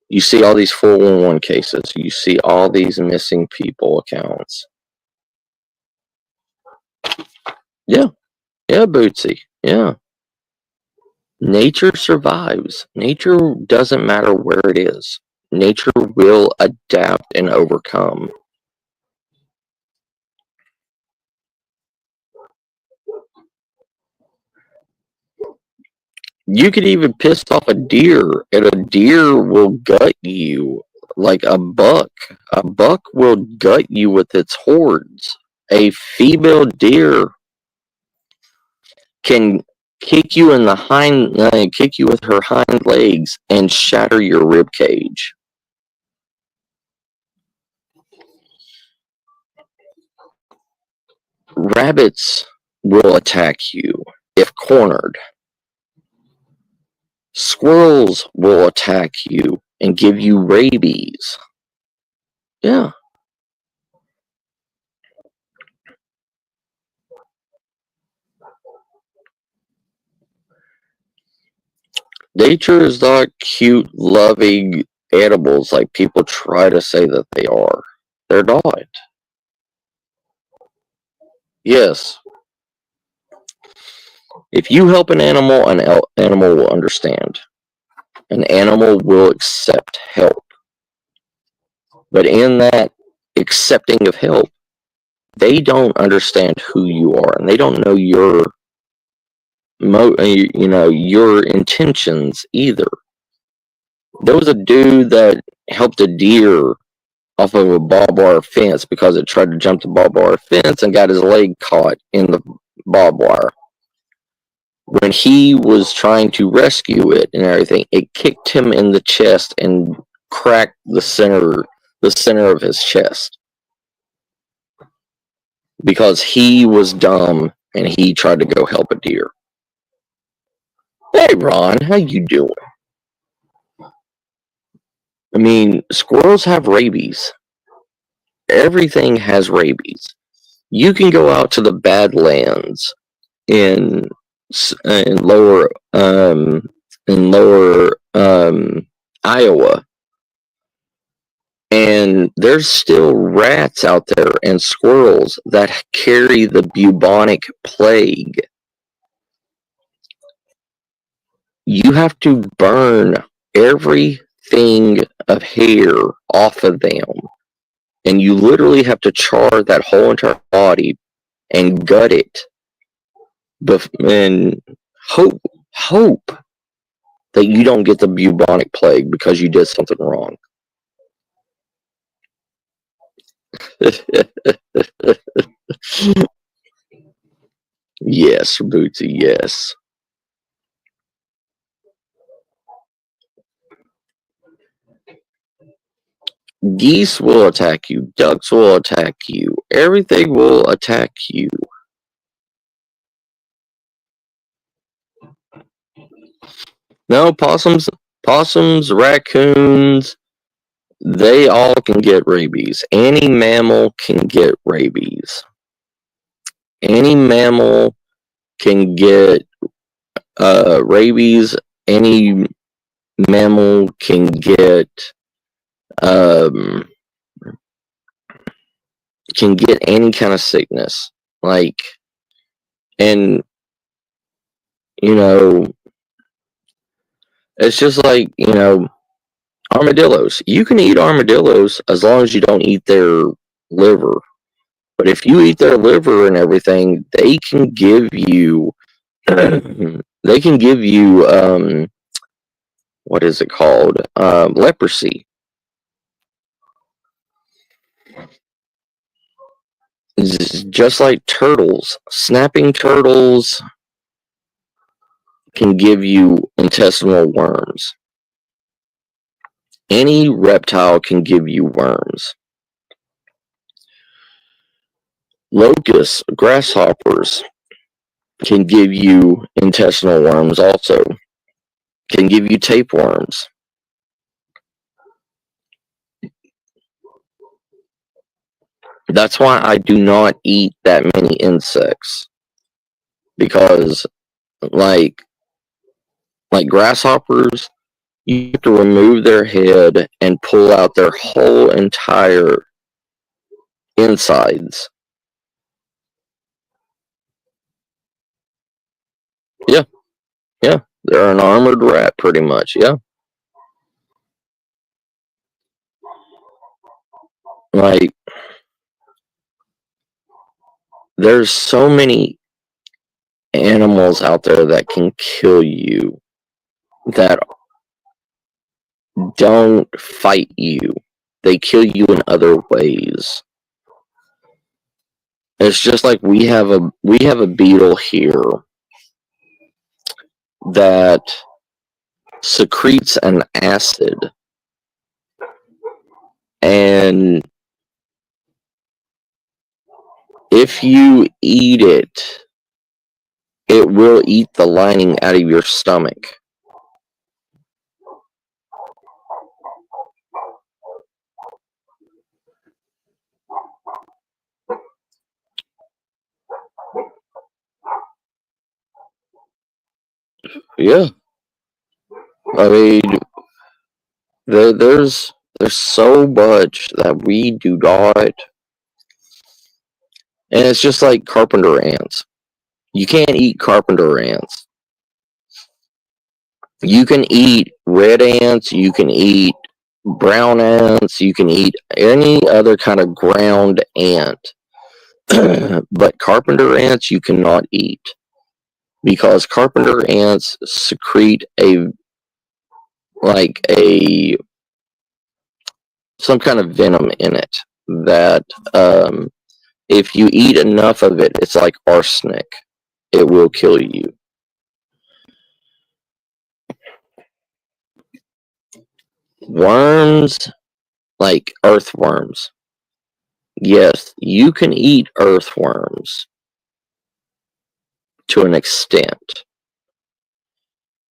you see all these 411 cases. You see all these missing people accounts. Yeah. Yeah, Bootsy. Yeah. Nature survives. Nature doesn't matter where it is. Nature will adapt and overcome. You could even piss off a deer, and a deer will gut you like a buck. A buck will gut you with its horns. A female deer can kick you in the kick you with her hind legs and shatter your rib cage. Rabbits will attack you if cornered. Squirrels will attack you and give you rabies. Yeah. Nature is not cute, loving animals like people try to say that they are. They're not. Yes. If you help an animal will understand. An animal will accept help. But in that accepting of help, they don't understand who you are, and they don't know your your intentions either. There was a dude that helped a deer off of a barbed wire fence because it tried to jump the barbed wire fence and got his leg caught in the barbed wire. When he was trying to rescue it and everything, it kicked him in the chest and cracked the center of his chest. because he was dumb and he tried to go help a deer. Hey Ron, how you doing? I mean, squirrels have rabies. Everything has rabies. You can go out to the Badlands in in lower Iowa, and there's still rats out there and squirrels that carry the bubonic plague. You have to burn everything of hair off of them, and you literally have to char that whole entire body and gut it, and hope that you don't get the bubonic plague because you did something wrong. Yes, Bootsy, yes. Geese will attack you, ducks will attack you, everything will attack you. No, possums, raccoons, they all can get rabies. Any mammal can get rabies. Any mammal can get rabies. Any mammal um, can get any kind of sickness. Like, and you know, it's just like, armadillos. You can eat armadillos as long as you don't eat their liver. But if you eat their liver and everything, they can give you what is it called? Leprosy. Just like turtles. Snapping turtles can give you intestinal worms. Any reptile can give you worms. Locusts, grasshoppers can give you intestinal worms also. Can give you tapeworms. That's why I do not eat that many insects. Because like grasshoppers, you have to remove their head and pull out their whole entire insides. Yeah, yeah. They're an armored rat pretty much, yeah. Like, there's so many animals out there that can kill you that don't fight you. They kill you in other ways. It's just like we have a beetle here that secretes an acid, and if you eat it, it will eat the lining out of your stomach. Yeah, I mean, there's so much that we do not, and it's just like carpenter ants. You can't eat carpenter ants. You can eat red ants, you can eat brown ants, you can eat any other kind of ground ant. But carpenter ants you cannot eat, because carpenter ants secrete a some kind of venom in it that, if you eat enough of it, it's like arsenic. It will kill you. Worms, like earthworms. yes, you can eat earthworms to an extent.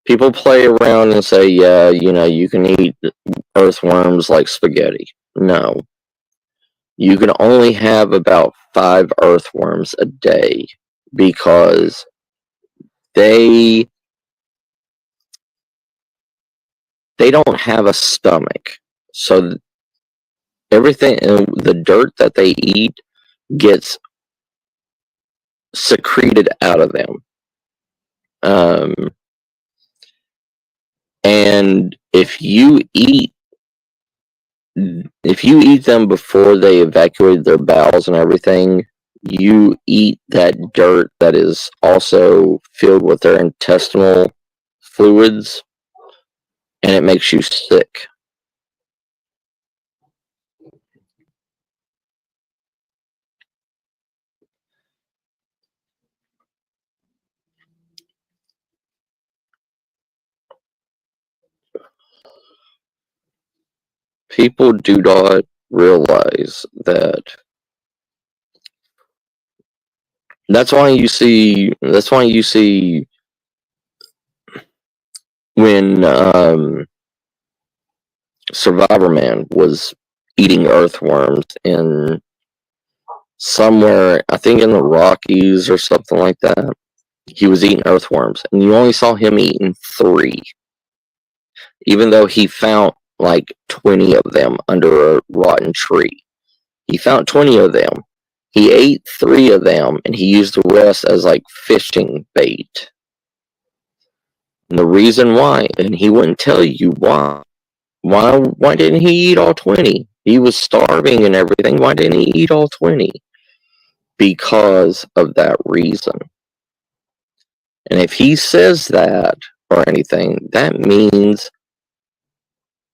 People play around and say, yeah, you can eat earthworms like spaghetti. No, you can only have about 5 earthworms a day because they they don't have a stomach. So everything, the dirt that they eat gets secreted out of them. And if you eat them before they evacuate their bowels and everything, you eat that dirt that is also filled with their intestinal fluids, and it makes you sick. People do not realize that. That's why you see when Survivor Man was eating earthworms in somewhere, I think in the Rockies or something like that. He was eating earthworms, and you only saw him eating 3, even though he found like 20 of them under a rotten tree. He found 20 of them. He ate 3 of them, and he used the rest as like fishing bait. And the reason why, and he wouldn't tell you why. Why didn't he eat all 20? He was starving and everything. Why didn't he eat all 20? Because of that reason. And if he says that or anything, that means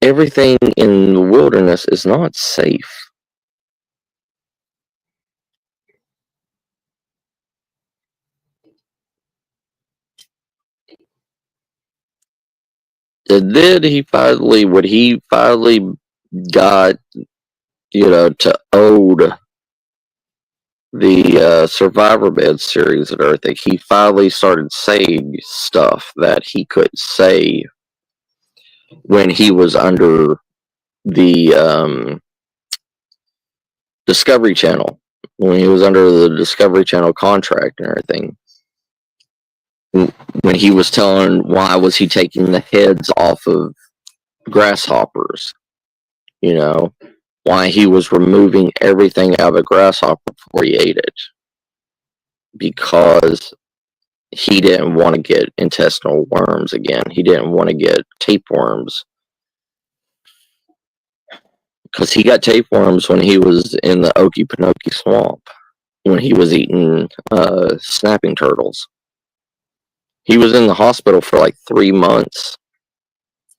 everything in the wilderness is not safe. Did he finally, when he finally got, to ode the Survivor Bed series and everything, he finally started saying stuff that he couldn't say when he was under the Discovery Channel, when he was under the Discovery Channel contract and everything. When he was telling why was he taking the heads off of grasshoppers, why he was removing everything out of a grasshopper before he ate it, because he didn't want to get intestinal worms again. He didn't want to get tapeworms, because he got tapeworms when he was in the Okefenokee swamp, when he was eating snapping turtles. He was in the hospital for like 3 months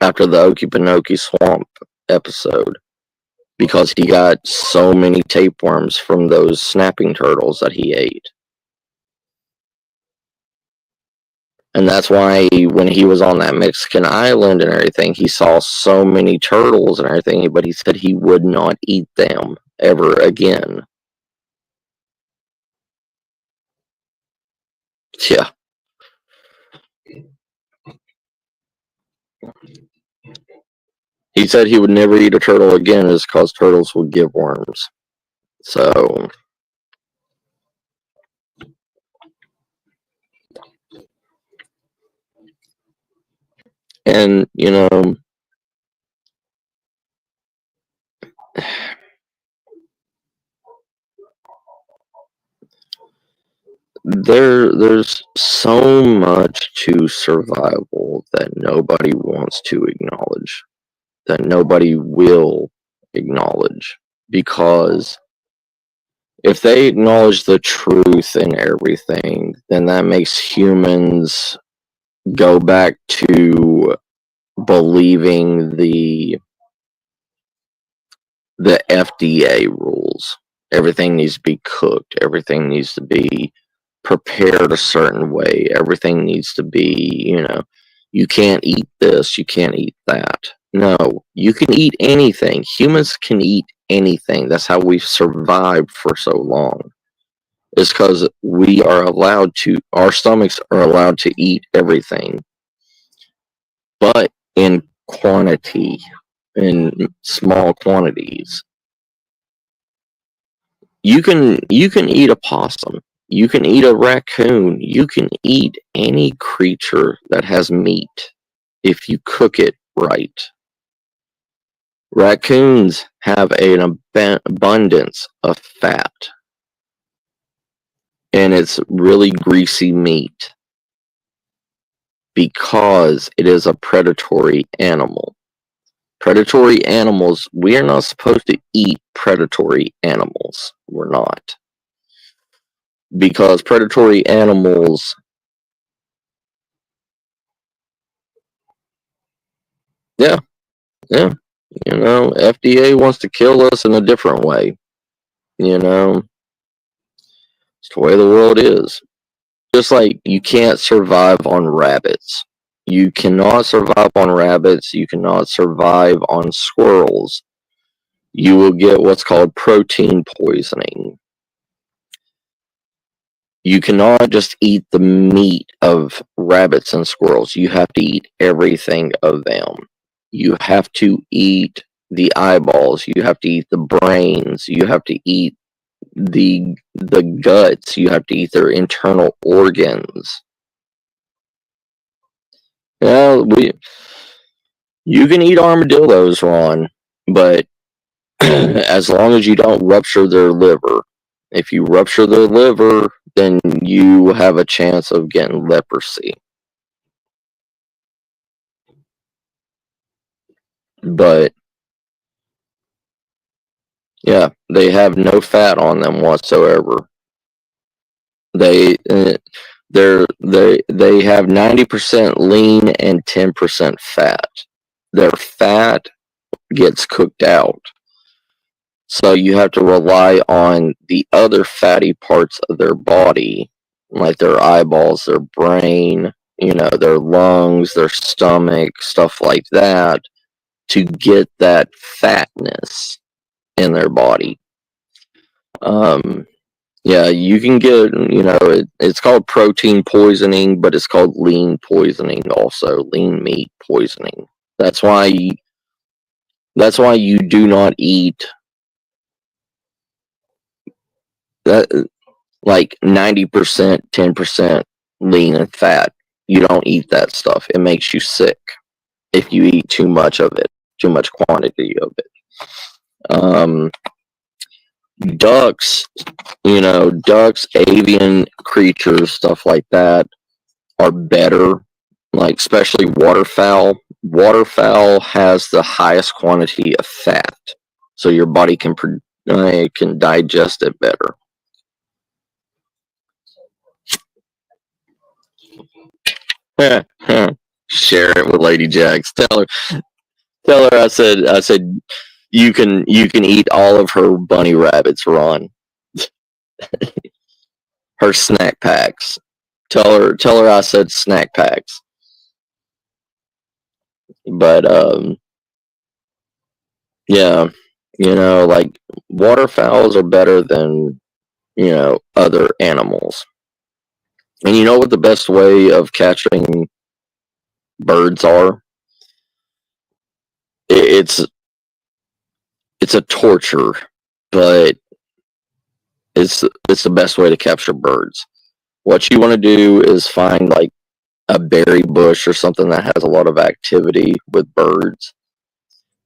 after the Okefenokee swamp episode, because he got so many tapeworms from those snapping turtles that he ate. And that's why when he was on that Mexican island and everything, he saw so many turtles and everything, but he said he would not eat them ever again. Yeah. He said he would never eat a turtle again just because turtles would give worms. So, and there's so much to survival that nobody wants to acknowledge, that nobody will acknowledge, because if they acknowledge the truth in everything, then that makes humans go back to believing the FDA rules. Everything needs to be cooked. Everything needs to be prepared a certain way. Everything needs to be, you can't eat this, you can't eat that. No, you can eat anything. Humans can eat anything. That's how we've survived for so long. It's because we are allowed to, our stomachs are allowed to eat everything, but in quantity, in small quantities. You can eat a possum, you can eat a raccoon, you can eat any creature that has meat if you cook it right. Raccoons have an abundance of fat, and it's really greasy meat because it is a predatory animal. Predatory animals, we are not supposed to eat predatory animals. We're not. Because predatory animals, yeah, yeah, FDA wants to kill us in a different way. It's the way the world is. Just like you can't survive on rabbits. You cannot survive on rabbits. You cannot survive on squirrels. You will get what's called protein poisoning. You cannot just eat the meat of rabbits and squirrels. You have to eat everything of them. You have to eat the eyeballs. You have to eat the brains. You have to eat the guts. You have to eat their internal organs. You can eat armadillos, Ron, but as long as you don't rupture their liver. If you rupture their liver, then you have a chance of getting leprosy. But yeah, they have no fat on them whatsoever. They they have 90% lean and 10% fat. Their fat gets cooked out. So you have to rely on the other fatty parts of their body, like their eyeballs, their brain, their lungs, their stomach, stuff like that, to get that fatness in their body. Yeah, you can get, it's called protein poisoning, but it's called lean poisoning also, lean meat poisoning. That's why you do not eat that, like 90%, 10% lean and fat. You don't eat that stuff. It makes you sick if you eat too much of it, too much quantity of it. Ducks, ducks, avian creatures, stuff like that, are better. Like, especially waterfowl. Waterfowl has the highest quantity of fat, so your body can digest it better. Share it with Lady Jax. Tell her I said you can eat all of her bunny rabbits, Ron. Her snack packs. Tell her I said snack packs. But yeah, like waterfowls are better than other animals. And you know what the best way of catching birds are? It's a torture, but it's the best way to capture birds. What you want to do is find like a berry bush or something that has a lot of activity with birds,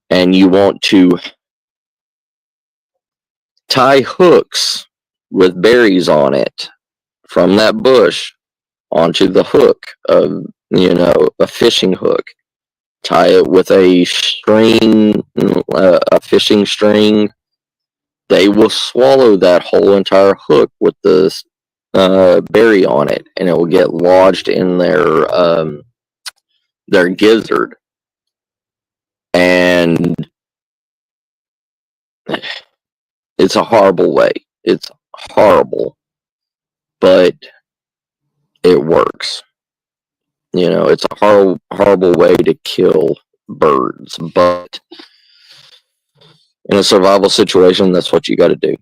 and you want to tie hooks with berries on it from that bush onto the hook of a fishing hook. Tie it with a string, a fishing string. They will swallow that whole entire hook with the berry on it, and it will get lodged in their gizzard. And it's a horrible way. It's horrible, but it works. It's a horrible way to kill birds, but In a survival situation, that's what you got to do.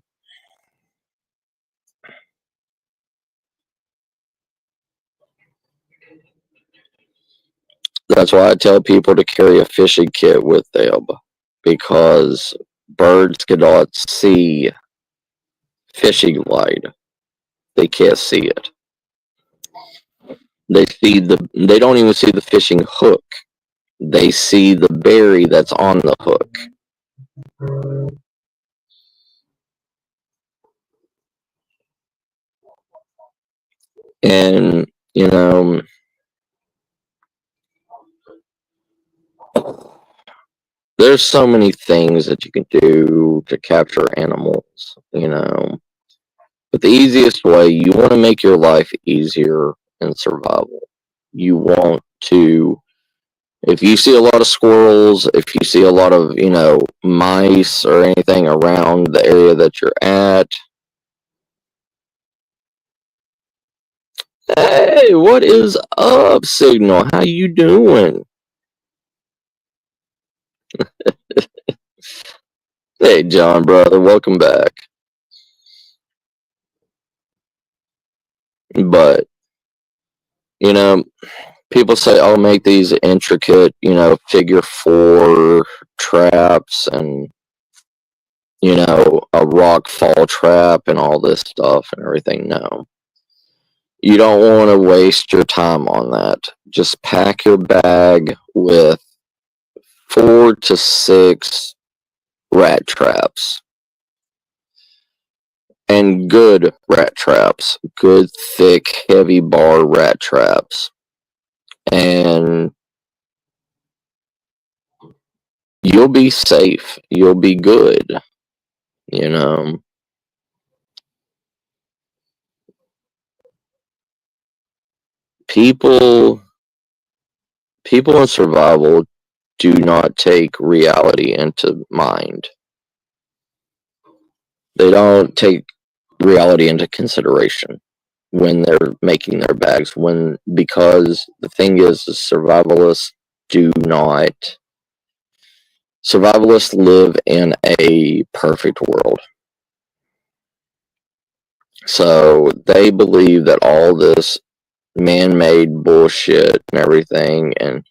That's why I tell people to carry a fishing kit with them, because birds cannot see fishing line. They can't see it. They don't even see the fishing hook. They see the berry that's on the hook. And, you know, there's so many things that you can do to capture animals, But the easiest way, you want to make your life easier in survival. You want to, if you see a lot of squirrels, if you see a lot of, mice or anything around the area that you're at, hey, what is up, Signal? How you doing? Hey, John, brother, welcome back. But, you know, people say, "I'll make these intricate, figure four traps and, a rock fall trap and all this stuff and everything." No. You don't want to waste your time on that. Just pack your bag with 4 to 6 rat traps. And good rat traps. Good, thick, heavy bar rat traps. And you'll be safe. You'll be good. You know. People in survival do not take reality into mind. They don't take reality into consideration when they're making their bags, because the thing is do not survivalists live in a perfect world. So they believe that all this man-made bullshit and everything and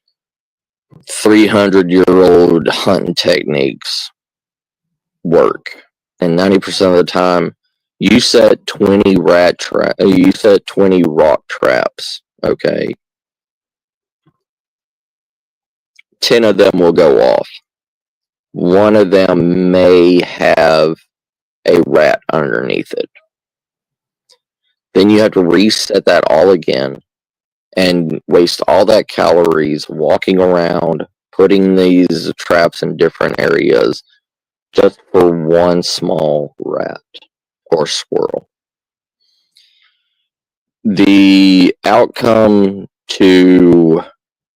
300-year-old hunting techniques work. And 90% of the time, you set 20 you set 20 rock traps, okay? 10 of them will go off. One of them may have a rat underneath it. Then you have to reset that all again and waste all that calories walking around, putting these traps in different areas just for one small rat or squirrel. The outcome to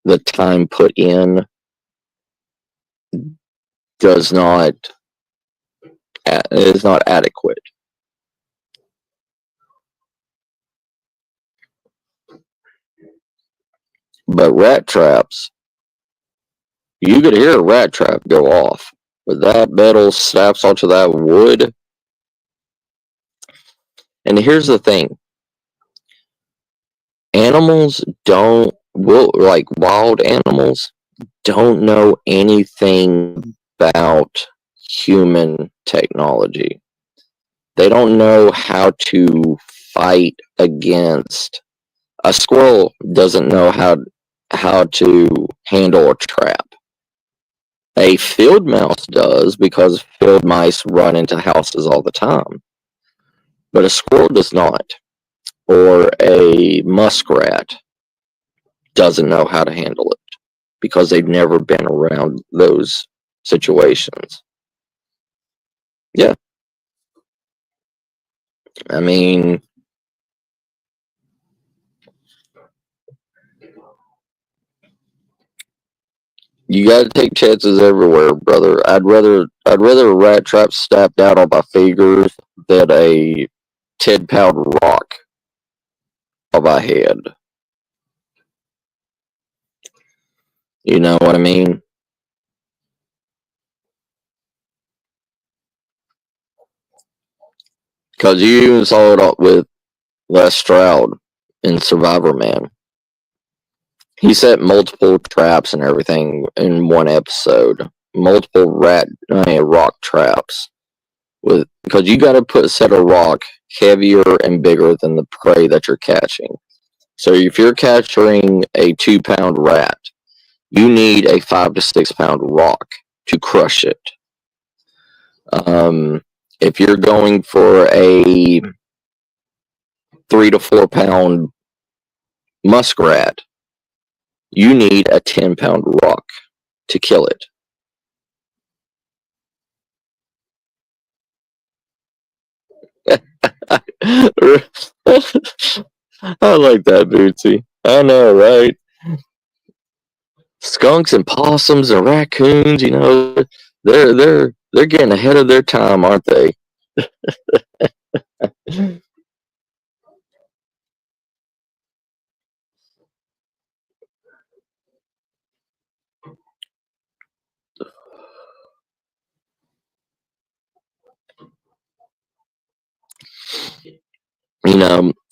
the time put in is not adequate. But rat traps, you could hear a rat trap go off. But that metal snaps onto that wood. And here's the thing. Wild animals don't know anything about human technology. They don't know how to fight against. A squirrel doesn't know how to handle a trap. A field mouse does, because field mice run into houses all the time. But a squirrel does not. Or a muskrat doesn't know how to handle it, because they've never been around those situations. Yeah. I mean, you gotta take chances everywhere, brother. I'd rather a rat trap snapped out on my fingers than a 10-pound rock on my head. You know what I mean? Because you even saw it all with Les Stroud in Survivor Man. He set multiple traps and everything in one episode. Multiple rock traps. Because you got to set a rock heavier and bigger than the prey that you're catching. So if you're capturing a 2-pound rat, you need a 5 to 6 pound rock to crush it. If you're going for a 3 to 4 pound muskrat, you need a 10-pound rock to kill it. I like that, Bootsy. I know, right? Skunks and possums and raccoons, they're getting ahead of their time, aren't they?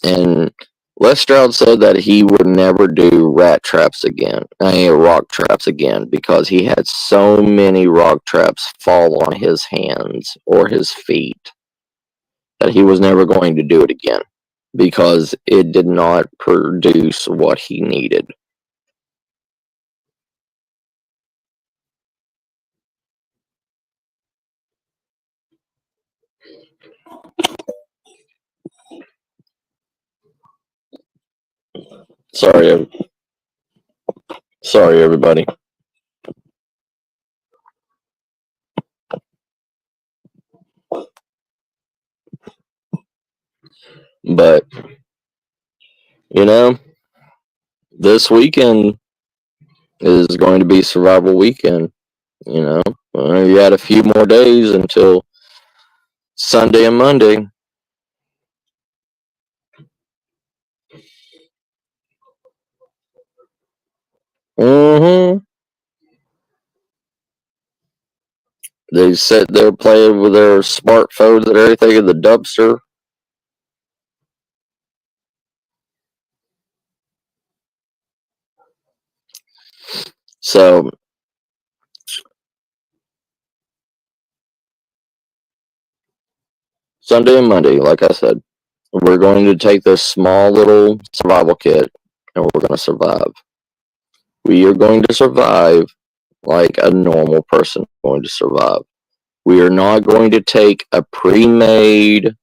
And Les Stroud said that he would never do rat traps again, rock traps again, because he had so many rock traps fall on his hands or his feet that he was never going to do it again because it did not produce what he needed. Sorry, everybody. But this weekend is going to be survival weekend. You had a few more days until Sunday and Monday. They sit there playing with their smartphones and everything in the dumpster. So Sunday and Monday, like I said, we're going to take this small little survival kit and we're going to survive. We are going to survive like a normal person is going to survive. We are not going to take a pre-made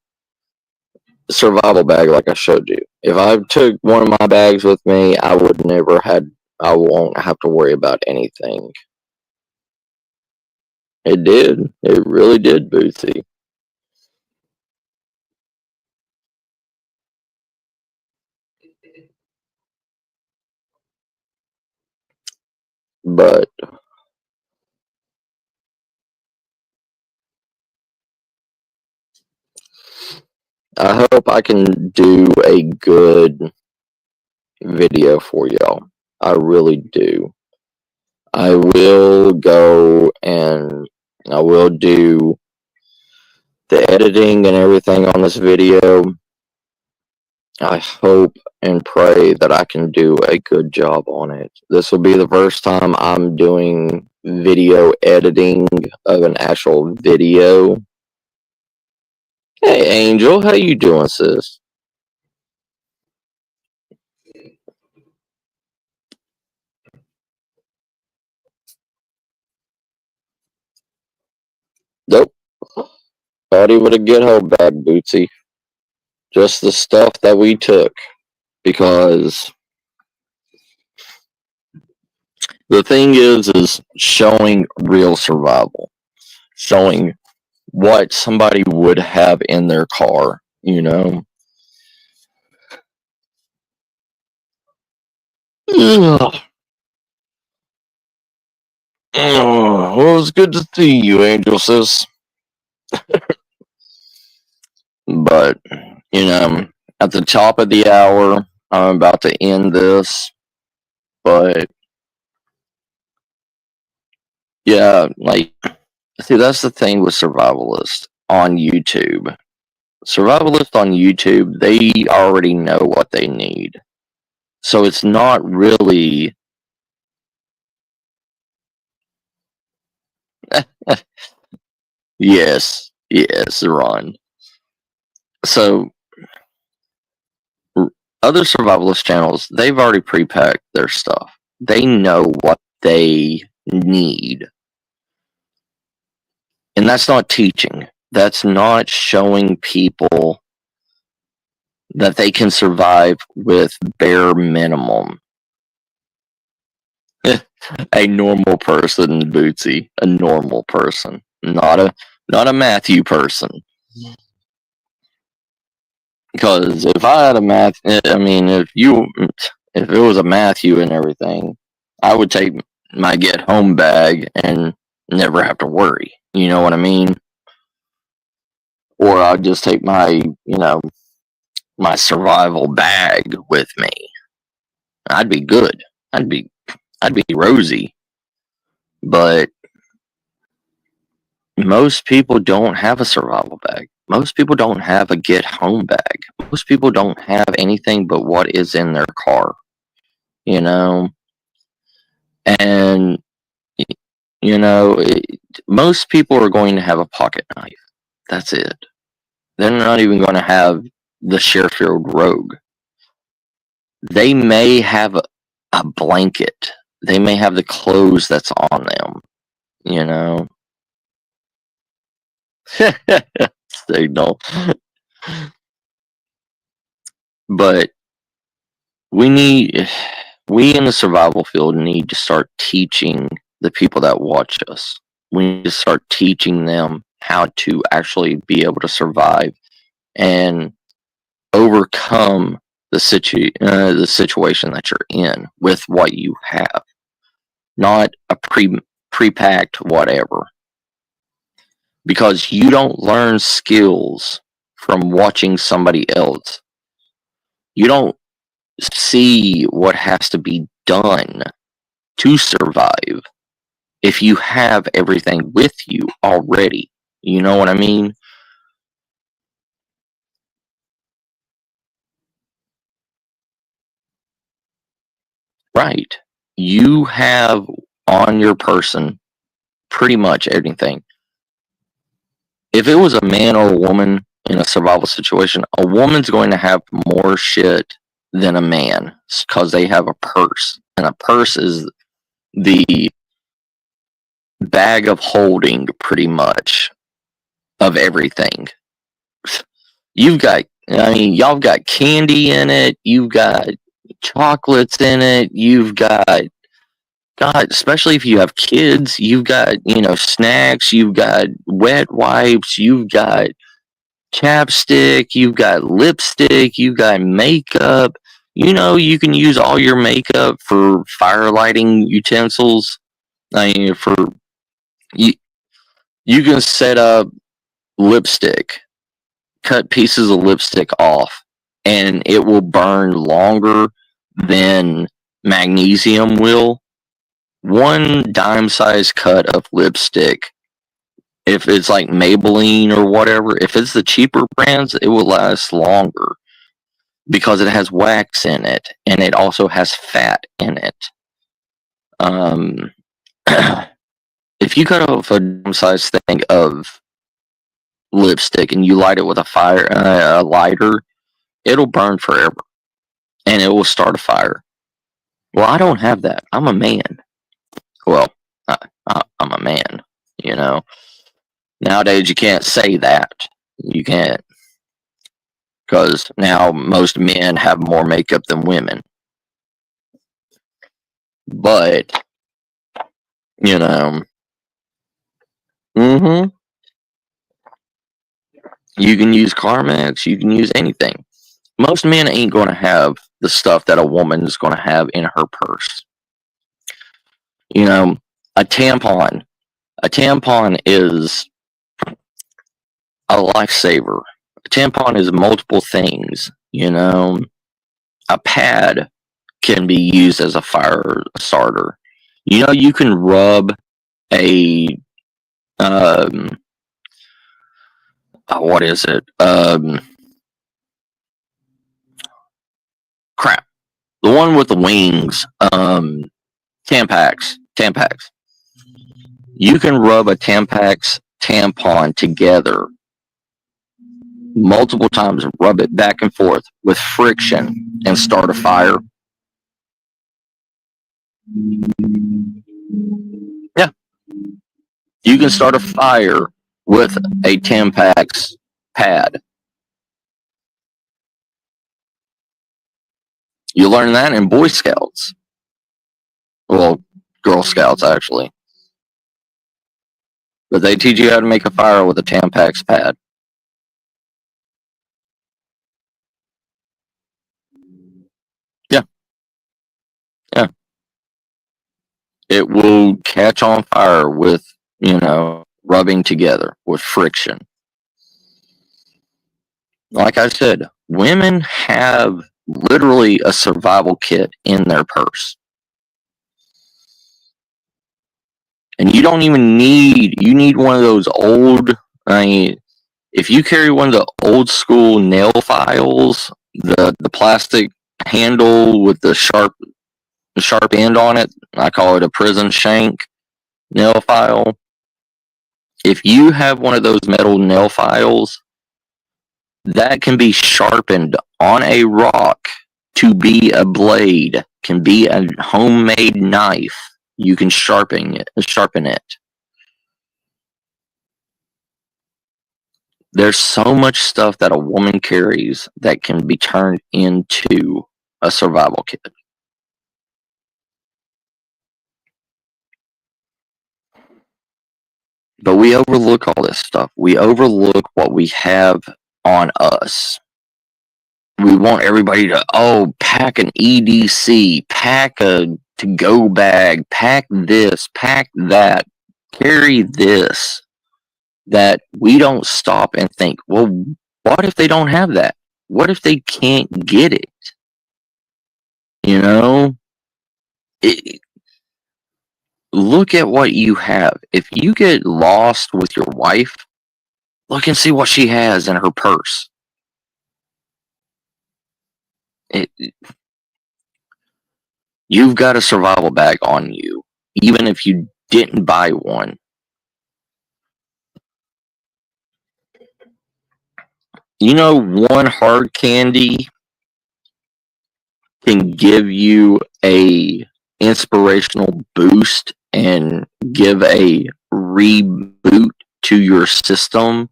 survival bag like I showed you. If I took one of my bags with me, I won't have to worry about anything. It did. It really did, Bootsy. But I hope I can do a good video for y'all. I really do. I will go and I will do the editing and everything on this video. I hope and pray that I can do a good job on it. This will be the first time I'm doing video editing of an actual video. Hey, Angel, how you doing, sis? Nope. Thought he would have get home back, Bootsy. Just the stuff that we took. Because the thing is showing real survival. Showing what somebody would have in their car, Ugh. Well, it was good to see you, Angel sis. But, at the top of the hour, I'm about to end this. But, yeah, see, that's the thing with survivalists on YouTube. Survivalists on YouTube, they already know what they need. So it's not really. Yes, Ron. So other survivalist channels, they've already pre-packed their stuff. They know what they need. And that's not teaching. That's not showing people that they can survive with bare minimum. A normal person, Bootsy. A normal person. Not a Matthew person. Because if I had if it was a Matthew and everything, I would take my get home bag and never have to worry. You know what I mean? Or I'd just take my survival bag with me. I'd be good. I'd be rosy. But most people don't have a survival bag. Most people don't have a get home bag. Most people don't have anything but what is in their car. You know? And, most people are going to have a pocket knife. That's it. They're not even going to have the Sheffield Rogue. They may have a blanket. They may have the clothes that's on them. Signal. But we in the survival field need to start teaching the people that watch us. We need to start teaching them how to actually be able to survive and overcome the situation that you're in with what you have, not a pre-packed whatever. Because you don't learn skills from watching somebody else. You don't see what has to be done to survive if you have everything with you already. You know what I mean? Right. You have on your person pretty much everything. If it was a man or a woman in a survival situation, a woman's going to have more shit than a man because they have a purse. And a purse is the bag of holding, pretty much, of everything. Y'all got candy in it, you've got chocolates in it, you've got, God, especially if you have kids, you've got, snacks, you've got wet wipes, you've got chapstick, you've got lipstick, you've got makeup. You can use all your makeup for fire lighting utensils. You can set up lipstick, cut pieces of lipstick off, and it will burn longer than magnesium will. One dime-sized cut of lipstick, if it's like Maybelline or whatever, if it's the cheaper brands, it will last longer because it has wax in it, and it also has fat in it. If you cut off a dime-sized thing of lipstick and you light it with a lighter, it'll burn forever, and it will start a fire. Well, I don't have that. I'm a man. Well, I'm a man. Nowadays you can't say that. You can't, because now most men have more makeup than women. But you can use Carmex. You can use anything. Most men ain't going to have the stuff that a woman is going to have in her purse. A tampon. A tampon is a lifesaver. A tampon is multiple things. A pad can be used as a fire starter. You can rub a what is it? Crap. The one with the wings. Tampax. Tampax. You can rub a Tampax tampon together multiple times, rub it back and forth with friction, and start a fire. Yeah, you can start a fire with a Tampax pad. You learn that in Boy Scouts. Well, Girl Scouts, actually. But they teach you how to make a fire with a Tampax pad. Yeah, yeah. It will catch on fire with, rubbing together with friction. Like I said, women have literally a survival kit in their purse. And you don't even you need one of those old, if you carry one of the old school nail files, the plastic handle with the sharp end on it, I call it a prison shank nail file. If you have one of those metal nail files, that can be sharpened on a rock to be a blade, can be a homemade knife. You can sharpen it. There's so much stuff that a woman carries that can be turned into a survival kit. But we overlook all this stuff. We overlook what we have on us. We want everybody to, pack an EDC, pack a to-go bag, pack this, pack that, carry this. That we don't stop and think, well, what if they don't have that? What if they can't get it? Look at what you have. If you get lost with your wife, look and see what she has in her purse. You've got a survival bag on you, even if you didn't buy one. One hard candy can give you a inspirational boost and give a reboot to your system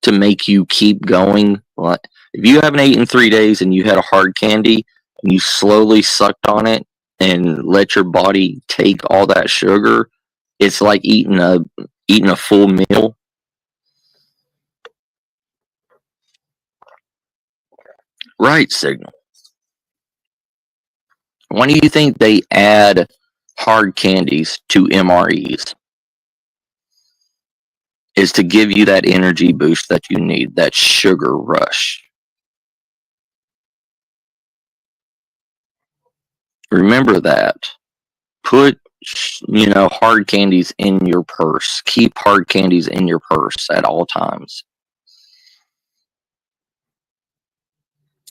to make you keep going. If you haven't eaten 3 days and you had a hard candy and you slowly sucked on it and let your body take all that sugar, it's like eating a full meal. Right, Signal. Why do you think they add hard candies to MREs? Is to give you that energy boost that you need, that sugar rush. Remember that. Put, hard candies in your purse. Keep hard candies in your purse at all times.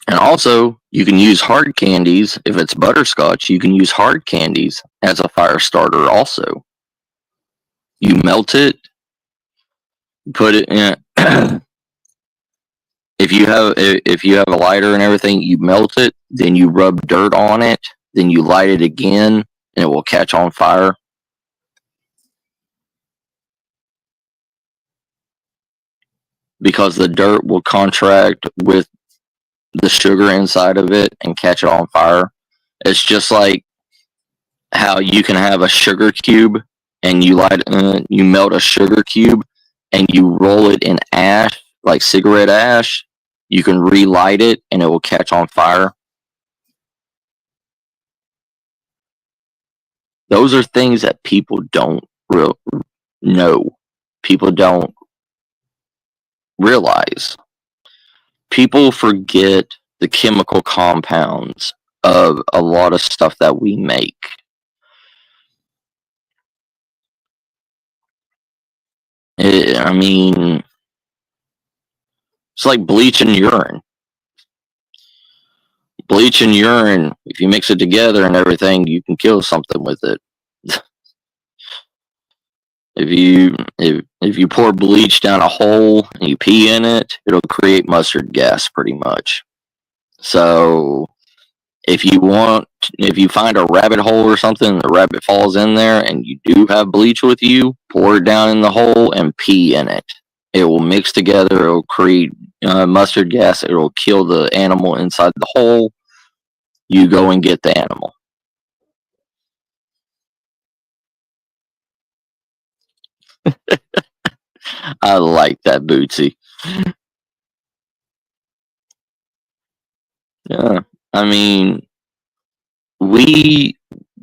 And also, you can use hard candies. If it's butterscotch, you can use hard candies as a fire starter also. You melt it, put it in. If you have a lighter and everything, you melt it, then you rub dirt on it, then you light it again, and it will catch on fire. Because the dirt will contract with the sugar inside of it and catch it on fire. It's just like how you can have a sugar cube and you melt a sugar cube and you roll it in ash, like cigarette ash. You can relight it and it will catch on fire. Those are things that people don't know. People don't realize. People forget the chemical compounds of a lot of stuff that we make. I mean, It's like bleach and urine. Bleach and urine, if you mix it together and everything, you can kill something with it. If you pour bleach down a hole and you pee in it, it'll create mustard gas pretty much. So if you find a rabbit hole or something, the rabbit falls in there, and you do have bleach with you, pour it down in the hole and pee in it. It will mix together. It will create mustard gas. It will kill the animal inside the hole. You go and get the animal. I like that, Bootsy. Yeah, I mean, we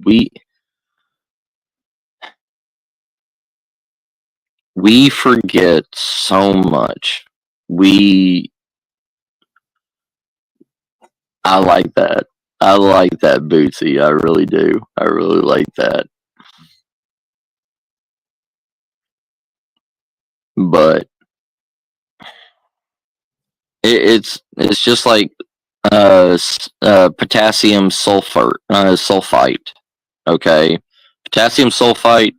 we we forget so much. We I like that. I like that, Bootsy. I really do. I really like that. But it's just like potassium sulfite. Okay, potassium sulfite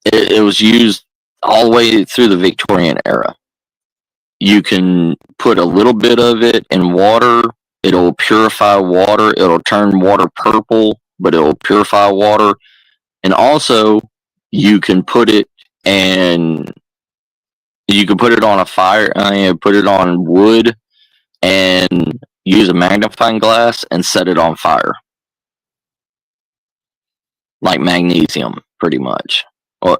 it was used all the way through the Victorian era. You can put a little bit of it in water. It'll purify water. It'll turn water purple, but it'll purify water. And also, you can put it and you can put it on a fire. Put it on wood and use a magnifying glass and set it on fire, like magnesium, pretty much. Or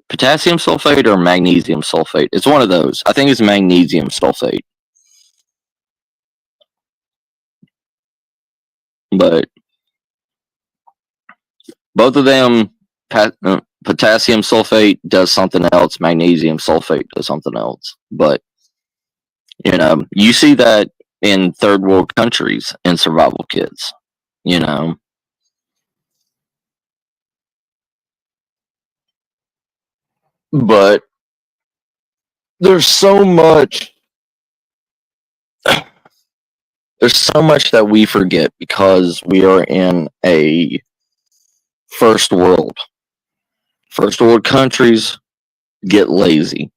potassium sulfate or magnesium sulfate. It's one of those. I think it's magnesium sulfate. But both of them, potassium sulfate does something else. Magnesium sulfate does something else. But you see that in third world countries in survival kits. But there's so much. There's so much that we forget because we are in a first world. First world countries get lazy.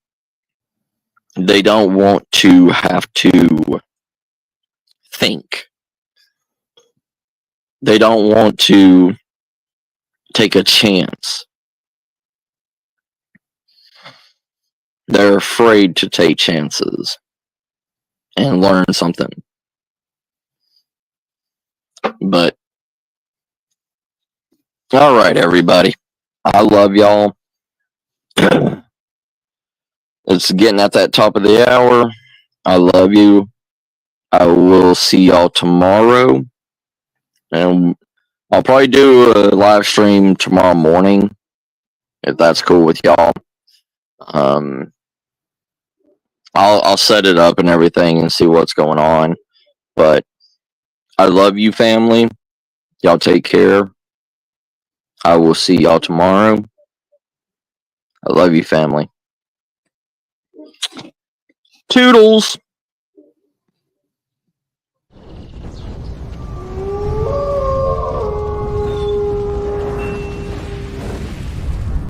They don't want to have to think. They don't want to take a chance. They're afraid to take chances and learn something. But all right, everybody. I love y'all. It's getting at that top of the hour. I love you. I will see y'all tomorrow. And I'll probably do a live stream tomorrow morning, if that's cool with y'all. I'll set it up and everything and see what's going on. But I love you, family. Y'all take care. I will see y'all tomorrow. I love you, family. Toodles.